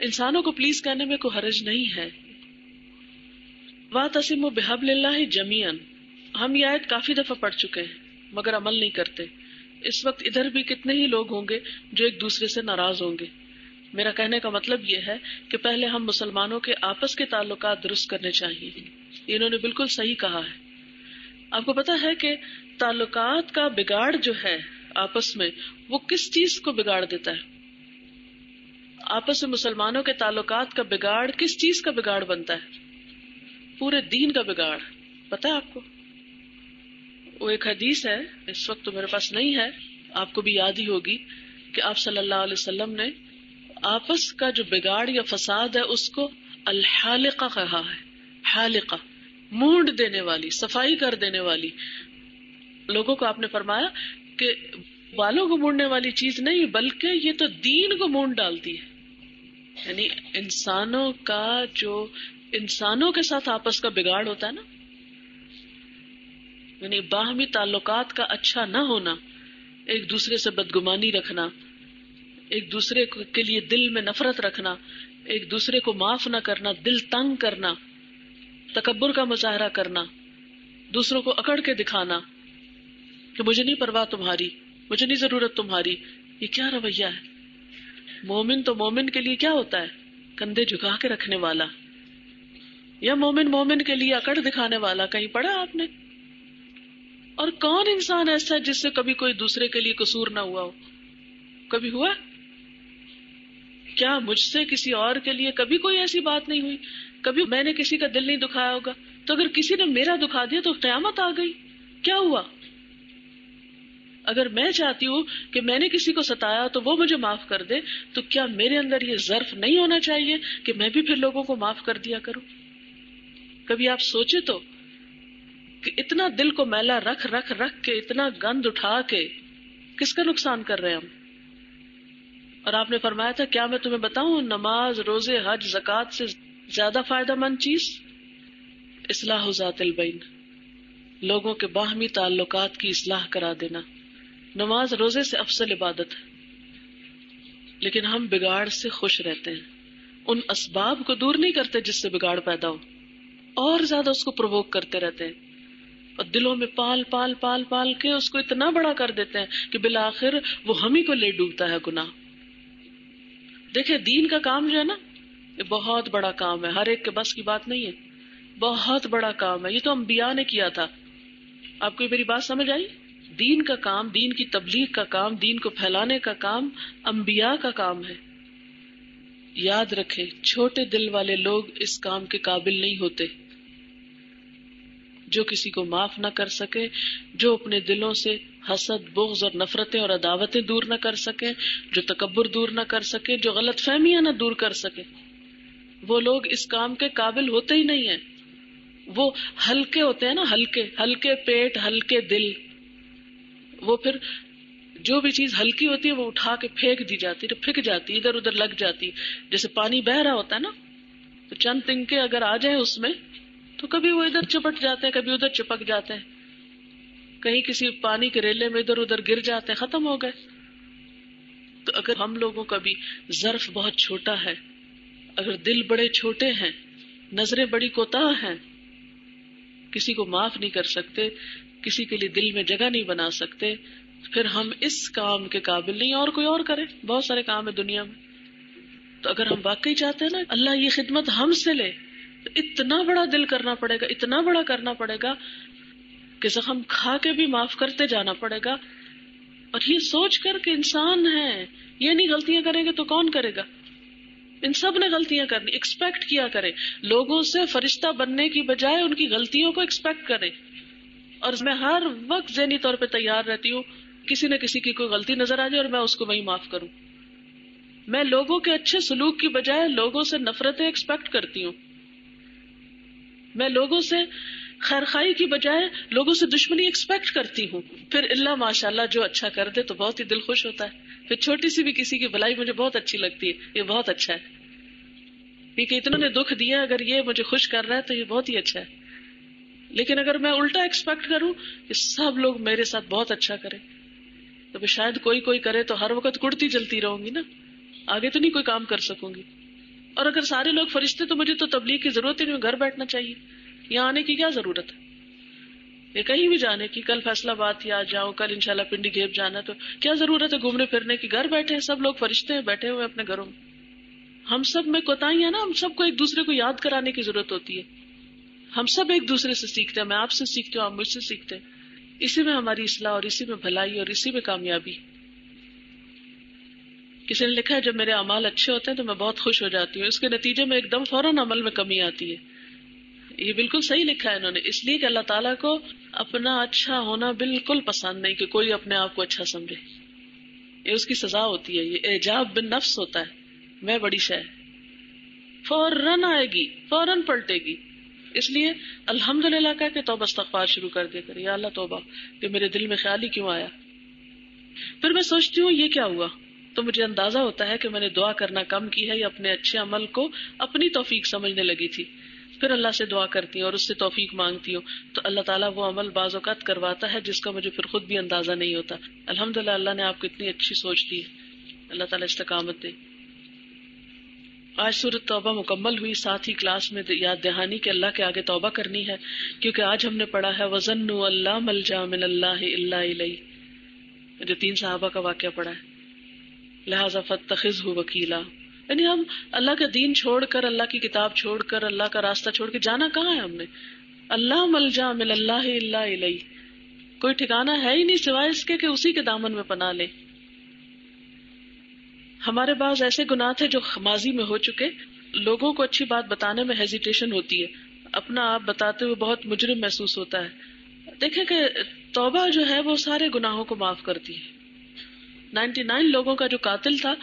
انسانوں کو پلیز کہنے میں کوئی حرج نہیں ہے، وَاعْتَصِمُوا بِحَبْلِ اللَّهِ جَمِيعًا، ہم یہ آیت کافی دفعہ پڑھ چکے ہیں مگر عمل نہیں کرتے. اس وقت ادھر بھی کتنے ہی لوگ ہوں گے جو ایک دوسرے سے ناراض ہوں گے. میرا کہنے کا مطلب یہ ہے کہ پہلے ہم مسلمانوں کے آپس کے تعلقات درست کرنے چاہیے. انہوں نے بالکل صحیح کہا ہے. آپ کو پتا ہے کہ تعلقات کا بگاڑ جو ہے آپس میں، وہ کس چیز کو بگاڑ دیتا ہے؟ آپس میں مسلمانوں کے تعلقات کا بگاڑ کس چیز کا بگاڑ بنتا ہے؟ پورے دین کا بگاڑ. پتا ہے آپ کو؟ وہ ایک حدیث ہے، اس وقت تو میرے پاس نہیں ہے، آپ کو بھی یاد ہی ہوگی کہ آپ صلی اللہ علیہ وسلم نے آپس کا جو بگاڑ یا فساد ہے اس کو الحالقہ کہا ہے. حالقہ، مونڈ دینے والی، صفائی کر دینے والی. لوگوں کو آپ نے فرمایا کہ بالوں کو مونڈنے والی چیز نہیں بلکہ یہ تو دین کو مونڈ ڈالتی ہے. یعنی انسانوں کا جو انسانوں کے ساتھ آپس کا بگاڑ ہوتا ہے نا، یعنی باہمی تعلقات کا اچھا نہ ہونا، ایک دوسرے سے بدگمانی رکھنا، ایک دوسرے کے لیے دل میں نفرت رکھنا، ایک دوسرے کو معاف نہ کرنا، دل تنگ کرنا، تکبر کا مظاہرہ کرنا، دوسروں کو اکڑ کے دکھانا کہ مجھے نہیں پرواہ تمہاری، مجھے نہیں ضرورت تمہاری. یہ کیا رویہ ہے؟ مومن تو مومن کے لیے کیا ہوتا ہے؟ کندھے جھکا کے رکھنے والا. یا مومن مومن کے لیے اکڑ دکھانے والا. کہیں پڑھا آپ نے؟ اور کون انسان ایسا ہے جس سے کبھی کوئی دوسرے کے لیے قصور نہ ہوا ہو؟ کبھی ہوا؟ کیا مجھ سے کسی اور کے لیے کبھی کوئی ایسی بات نہیں ہوئی؟ کبھی میں نے کسی کا دل نہیں دکھایا ہوگا؟ تو اگر کسی نے میرا دکھا دیا تو قیامت آ گئی. کیا ہوا؟ اگر میں چاہتی ہوں کہ میں نے کسی کو ستایا تو وہ مجھے معاف کر دے، تو کیا میرے اندر یہ ظرف نہیں ہونا چاہیے کہ میں بھی پھر لوگوں کو معاف کر دیا کروں؟ کبھی آپ سوچے تو کہ اتنا دل کو میلا رکھ کے اتنا گند اٹھا کے کس کا نقصان کر رہے ہیں ہم؟ اور آپ نے فرمایا تھا کیا میں تمہیں بتاؤں، نماز، روزے، حج، زکوٰۃ سے زیادہ فائدہ مند چیز اصلاح ذات البین، لوگوں کے باہمی تعلقات کی اصلاح کرا دینا. نماز روزے سے افضل عبادت ہے. لیکن ہم بگاڑ سے خوش رہتے ہیں، ان اسباب کو دور نہیں کرتے جس سے بگاڑ پیدا ہو، اور زیادہ اس کو پرووک کرتے رہتے ہیں، اور دلوں میں پال پال پال پال کے اس کو اتنا بڑا کر دیتے ہیں کہ بالآخر وہ ہم ہی کو لے ڈوبتا ہے گناہ. دیکھیں دین کا کام جو ہے نا، یہ بہت بڑا کام ہے، ہر ایک کے بس کی بات نہیں ہے، بہت بڑا کام ہے. یہ تو انبیاء نے کیا تھا. آپ کو میری بات سمجھ آئی؟ دین کا کام، دین کی تبلیغ کا کام، دین کو پھیلانے کا کام انبیاء کا کام ہے. یاد رکھیں چھوٹے دل والے لوگ اس کام کے قابل نہیں ہوتے. جو کسی کو معاف نہ کر سکے، جو اپنے دلوں سے حسد، بغض اور نفرتیں اور عداوتیں دور نہ کر سکے، جو تکبر دور نہ کر سکے، جو غلط فہمیاں نہ دور کر سکے، وہ لوگ اس کام کے قابل ہوتے ہی نہیں ہیں. وہ ہلکے ہوتے ہیں نا، ہلکے پیٹ، ہلکے دل. وہ پھر جو بھی چیز ہلکی ہوتی ہے وہ اٹھا کے پھینک دی جاتی ہے، پھک جاتی، ادھر ادھر لگ جاتی. جیسے پانی بہ رہا ہوتا ہے نا، تو چند تنکے اگر آ جائیں اس میں تو کبھی وہ ادھر چپٹ جاتے ہیں، کبھی ادھر چپک جاتے ہیں، کہیں کسی پانی کے ریلے میں ادھر ادھر گر جاتے ہیں، ختم ہو گئے. تو اگر ہم لوگوں کا بھی ظرف بہت چھوٹا ہے، اگر دل بڑے چھوٹے ہیں، نظریں بڑی کوتاہ ہیں، کسی کو معاف نہیں کر سکتے، کسی کے لیے دل میں جگہ نہیں بنا سکتے، پھر ہم اس کام کے قابل نہیں. اور کوئی اور کرے، بہت سارے کام ہے دنیا میں. تو اگر ہم واقعی چاہتے ہیں نا اللہ یہ خدمت ہم سے لے، تو اتنا بڑا دل کرنا پڑے گا، اتنا بڑا کرنا پڑے گا کہ زخم کھا کے بھی معاف کرتے جانا پڑے گا. اور یہ سوچ کر کہ انسان ہے، یہ نہیں غلطیاں کریں گے تو کون کرے گا؟ ان سب نے غلطیاں کرنی. ایکسپیکٹ کیا کرے لوگوں سے، فرشتہ بننے کی بجائے ان کی غلطیوں کو ایکسپیکٹ کرے. اور میں ہر وقت ذہنی طور پہ تیار رہتی ہوں کسی نہ کسی کی کوئی غلطی نظر آ جائے اور میں اس کو وہی معاف کروں. میں لوگوں کے اچھے سلوک کی بجائے لوگوں سے نفرتیں ایکسپیکٹ کرتی ہوں. میں لوگوں سے خیرخائی کی بجائے لوگوں سے دشمنی ایکسپیکٹ کرتی ہوں. پھر اللہ ماشاءاللہ جو اچھا کر دے تو بہت ہی دل خوش ہوتا ہے. پھر چھوٹی سی بھی کسی کی بھلائی مجھے بہت اچھی لگتی ہے، یہ بہت اچھا ہے، کیونکہ اتنوں نے دکھ دیا، اگر یہ مجھے خوش کر رہا ہے تو یہ بہت ہی اچھا ہے. لیکن اگر میں الٹا ایکسپیکٹ کروں کہ سب لوگ میرے ساتھ بہت اچھا کریں، تو شاید کوئی کرے تو ہر وقت کڑتی جلتی رہوں گی نا، آگے تو نہیں کوئی کام کر سکوں گی. اور اگر سارے لوگ فرشتے تو مجھے تو تبلیغ کی ضرورت ہی نہیں، گھر بیٹھنا چاہیے. یہاں آنے کی کیا ضرورت ہے؟ یا کہیں بھی جانے کی، کل فیصلہ آباد ہی آ جاؤں، کل انشاءاللہ پنڈی گھیب جانا، تو کیا ضرورت ہے گھومنے پھرنے کی؟ گھر بیٹھے ہیں سب لوگ، فرشتے ہیں بیٹھے ہوئے اپنے گھروں میں. ہم سب میں کوتاہی ہے نا، ہم سب کو ایک دوسرے کو یاد کرانے کی ضرورت ہوتی ہے. ہم سب ایک دوسرے سے سیکھتے ہیں، میں آپ سے سیکھتی ہوں، آپ مجھ سے سیکھتے ہیں. اسی میں ہماری اصلاح اور اسی میں بھلائی اور اسی میں کامیابی. کسی نے لکھا ہے جب میرے اعمال اچھے ہوتے ہیں تو میں بہت خوش ہو جاتی ہوں، اس کے نتیجے میں ایک دم فوراً عمل میں کمی آتی ہے. یہ بالکل صحیح لکھا ہے انہوں نے، اس لیے کہ اللہ تعالیٰ کو اپنا اچھا ہونا بالکل پسند نہیں کہ کوئی اپنے آپ کو اچھا سمجھے. یہ اس کی سزا ہوتی ہے، یہ اعجاب بن نفس ہوتا ہے. میں بڑی شے فوراً آئے گی، فوراً پلٹے گی. اس لیے الحمدللہ کہہ کے توبہ استغفار شروع کر دیا کر، یا اللہ توبہ کہ میرے دل میں خیال ہی کیوں آیا. پھر میں سوچتی ہوں یہ کیا ہوا، تو مجھے اندازہ ہوتا ہے کہ میں نے دعا کرنا کم کی ہے یا اپنے اچھے عمل کو اپنی توفیق سمجھنے لگی تھی. پھر اللہ سے دعا کرتی ہوں اور اس سے توفیق مانگتی ہوں، تو اللہ تعالیٰ وہ عمل بعض اوقات کرواتا ہے جس کا مجھے پھر خود بھی اندازہ نہیں ہوتا. الحمدللہ اللہ نے آپ کو اتنی اچھی سوچ دی ہے، اللہ تعالیٰ استقامت دے. آج سورۃ توبہ مکمل ہوئی، ساتھ ہی کلاس میں یاد دہانی کہ اللہ کے آگے توبہ کرنی ہے، کیونکہ آج ہم نے پڑھا ہے وَظَنُّوا أَن لَّا مَلْجَأَ مِنَ اللَّهِ إِلَّا إِلَيْهِ، جو 3 صحابہ کا واقعہ پڑھا ہے. لہٰذا فاتخذہ وکیلا، یعنی ہم اللہ کا دین چھوڑ کر، اللہ کی کتاب چھوڑ کر، اللہ کا راستہ چھوڑ کے جانا کہاں ہے ہم نے؟ اللہ ملجا من اللہ الا الیہ، کوئی ٹھکانہ ہے ہی نہیں سوائے اس کے کہ اسی کے دامن میں پناہ لے. ہمارے بعض ایسے گناہ تھے جو ماضی میں ہو چکے، لوگوں کو اچھی بات بتانے میں ہیزیٹیشن ہوتی ہے، اپنا آپ بتاتے ہوئے بہت مجرم محسوس ہوتا ہے. دیکھیں کہ توبہ جو ہے وہ سارے گناہوں کو معاف کرتی ہے. 99 لوگوں کا جو قاتل تھا،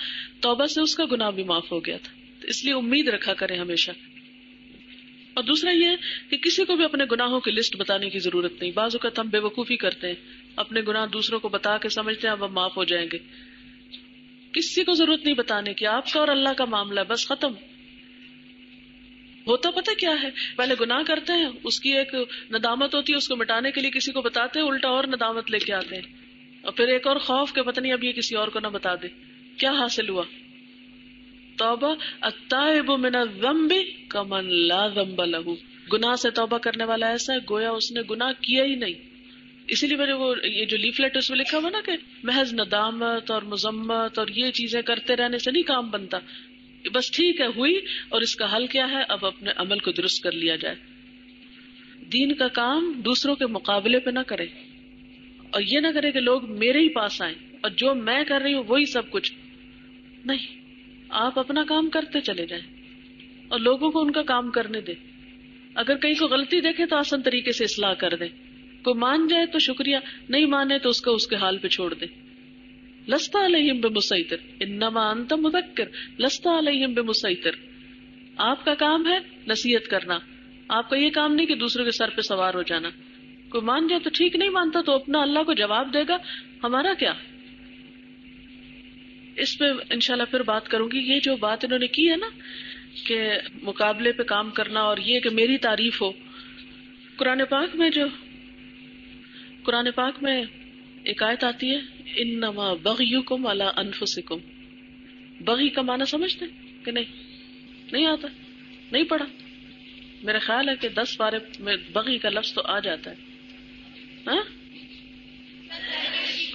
توبہ سے اس کا گناہ بھی معاف ہو گیا تھا. اس لیے امید رکھا کریں ہمیشہ. اور دوسرا یہ کہ کسی کو بھی اپنے گناہوں کی لسٹ بتانے کی ضرورت نہیں. بعض اوقات ہم بے وقوفی کرتے ہیں، اپنے گناہ دوسروں کو بتا کے سمجھتے ہیں اب ہم معاف ہو جائیں گے. کسی کو ضرورت نہیں بتانے کی، آپ کا اور اللہ کا معاملہ ہے، بس ختم. ہوتا پتہ کیا ہے، پہلے گناہ کرتے ہیں، اس کی ایک ندامت ہوتی ہے، اس کو مٹانے کے لیے کسی کو بتاتے ہیں، الٹا اور ندامت لے کے آتے ہیں، اور پھر ایک اور خوف کہ پتہ نہیں اب یہ کسی اور کو نہ بتا دے. کیا حاصل ہوا؟ توبہ التائب من الذنب کمن لا ذنب له، گناہ سے توبہ کرنے والا ایسا ہے گویا اس نے گناہ کیا ہی نہیں. اسی لیے میں نے وہ یہ جو لیفلیٹ اس میں لکھا ہوا نا کہ محض ندامت اور مذمت اور یہ چیزیں کرتے رہنے سے نہیں کام بنتا. بس ٹھیک ہے ہوئی، اور اس کا حل کیا ہے؟ اب اپنے عمل کو درست کر لیا جائے. دین کا کام دوسروں کے مقابلے پہ نہ کرے، اور یہ نہ کرے کہ لوگ میرے ہی پاس آئیں اور جو میں کر رہی ہوں وہی سب کچھ نہیں. آپ اپنا کام کرتے چلے جائیں اور لوگوں کو ان کا کام کرنے دیں. اگر کہیں کو غلطی دیکھے تو آسان طریقے سے اصلاح کر دیں. کوئی مان جائے تو شکریہ، نہیں مانے تو اس کو اس کے حال پہ چھوڑ دیں. لست علیہم بمسیطر انما انت مذکر لست علیہم بمسیطر. آپ کا کام ہے نصیحت کرنا، آپ کا یہ کام نہیں کہ دوسروں کے سر پہ سوار ہو جانا. کوئی مان جائے تو ٹھیک، نہیں مانتا تو اپنا اللہ کو جواب دے گا، ہمارا کیا. اس پہ انشاءاللہ پھر بات کروں گی. یہ جو بات انہوں نے کی ہے نا کہ مقابلے پہ کام کرنا اور یہ کہ میری تعریف ہو، قرآن پاک میں ایک آیت آتی ہے انما بغیکم علی انفسکم. بغی کا معنی سمجھتے کہ نہیں آتا؟ نہیں پڑھا؟ میرا خیال ہے کہ 10 بارے میں بغی کا لفظ تو آ جاتا ہے. ہاں،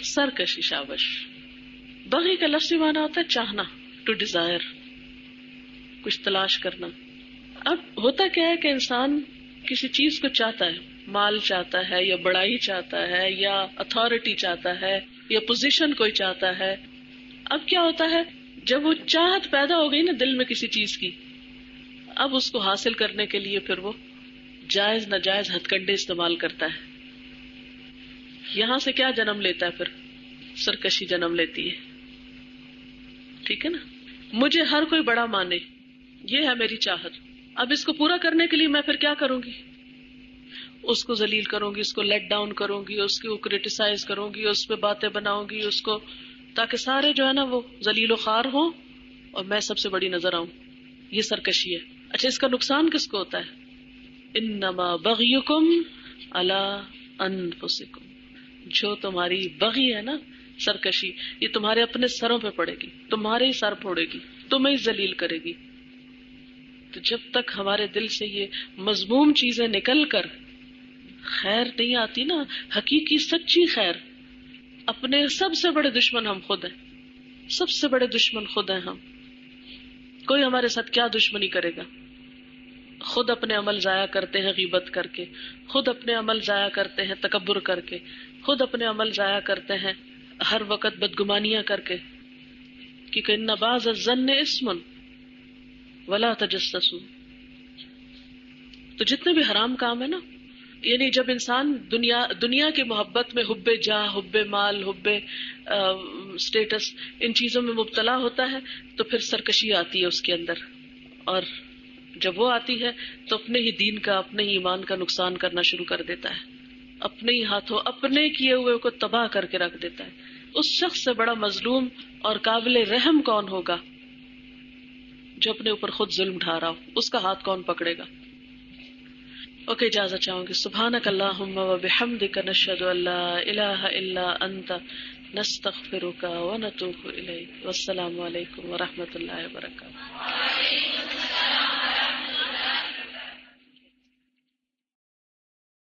سرکشی. شابش. بغی کا لفظی معنی ہوتا ہے چاہنا، ٹو ڈیزائر، کچھ تلاش کرنا. اب ہوتا کیا ہے کہ انسان کسی چیز کو چاہتا ہے، مال چاہتا ہے یا بڑائی چاہتا ہے یا اتھارٹی چاہتا ہے یا پوزیشن کوئی چاہتا ہے. اب کیا ہوتا ہے جب وہ چاہت پیدا ہو گئی نا دل میں کسی چیز کی، اب اس کو حاصل کرنے کے لیے پھر وہ جائز ناجائز ہتھ کنڈے استعمال کرتا ہے. یہاں سے کیا جنم لیتا ہے؟ پھر سرکشی جنم لیتی ہے. ٹھیک ہے نا؟ مجھے ہر کوئی بڑا مانے، یہ ہے میری چاہت. اب اس کو پورا کرنے کے لیے میں پھر کیا کروں گی؟ اس کو ذلیل کروں گی، اس کو لیٹ ڈاؤن کروں گی، اس کو کرٹیسائز کروں گی، اس پہ باتیں بناؤں گی اس کو، تاکہ سارے جو ہے نا وہ ذلیل و خوار ہوں اور میں سب سے بڑی نظر آؤں. یہ سرکشی ہے. اچھا، اس کا نقصان کس کو ہوتا ہے؟ انما بغیکم علی انفسکم. جو تمہاری بغی ہے نا، سرکشی، یہ تمہارے اپنے سروں پہ پڑے گی، تمہارے ہی سر پھوڑے گی، تمہیں ہی ذلیل کرے گی. تو جب تک ہمارے دل سے یہ مذموم چیزیں نکل کر خیر نہیں آتی نا، حقیقی سچی خیر، اپنے سب سے بڑے دشمن ہم خود ہیں، سب سے بڑے دشمن خود ہیں ہم. کوئی ہمارے ساتھ کیا دشمنی کرے گا؟ خود اپنے عمل ضائع کرتے ہیں غیبت کر کے، خود اپنے عمل ضائع کرتے ہیں تکبر کر کے، خود اپنے عمل ضائع کرتے ہیں ہر وقت بدگمانیاں کر کے، کیونکہ ان بعض الظن اسم ولا تجسسوا. تو جتنے بھی حرام کام ہے نا، یعنی جب انسان دنیا کی محبت میں، حب جاہ، حب مال، حب اسٹیٹس، ان چیزوں میں مبتلا ہوتا ہے تو پھر سرکشی آتی ہے اس کے اندر، اور جب وہ آتی ہے تو اپنے ہی دین کا، اپنے ہی ایمان کا نقصان کرنا شروع کر دیتا ہے، اپنے ہی ہاتھوں اپنے کیے ہوئے کو تباہ کر کے رکھ دیتا ہے. اس شخص سے بڑا مظلوم اور قابل رحم کون ہوگا جو اپنے اوپر خود ظلم ڈھا رہا ہو؟ اس کا ہاتھ کون پکڑے گا؟ اوکے، اجازت چاہوں گی. سبحانک اللہم و بحمدک، نشہد ان لا الہ الا انت، نستغفرک و نتوب الیک. والسلام علیکم و رحمۃ اللہ وبرکاتہ.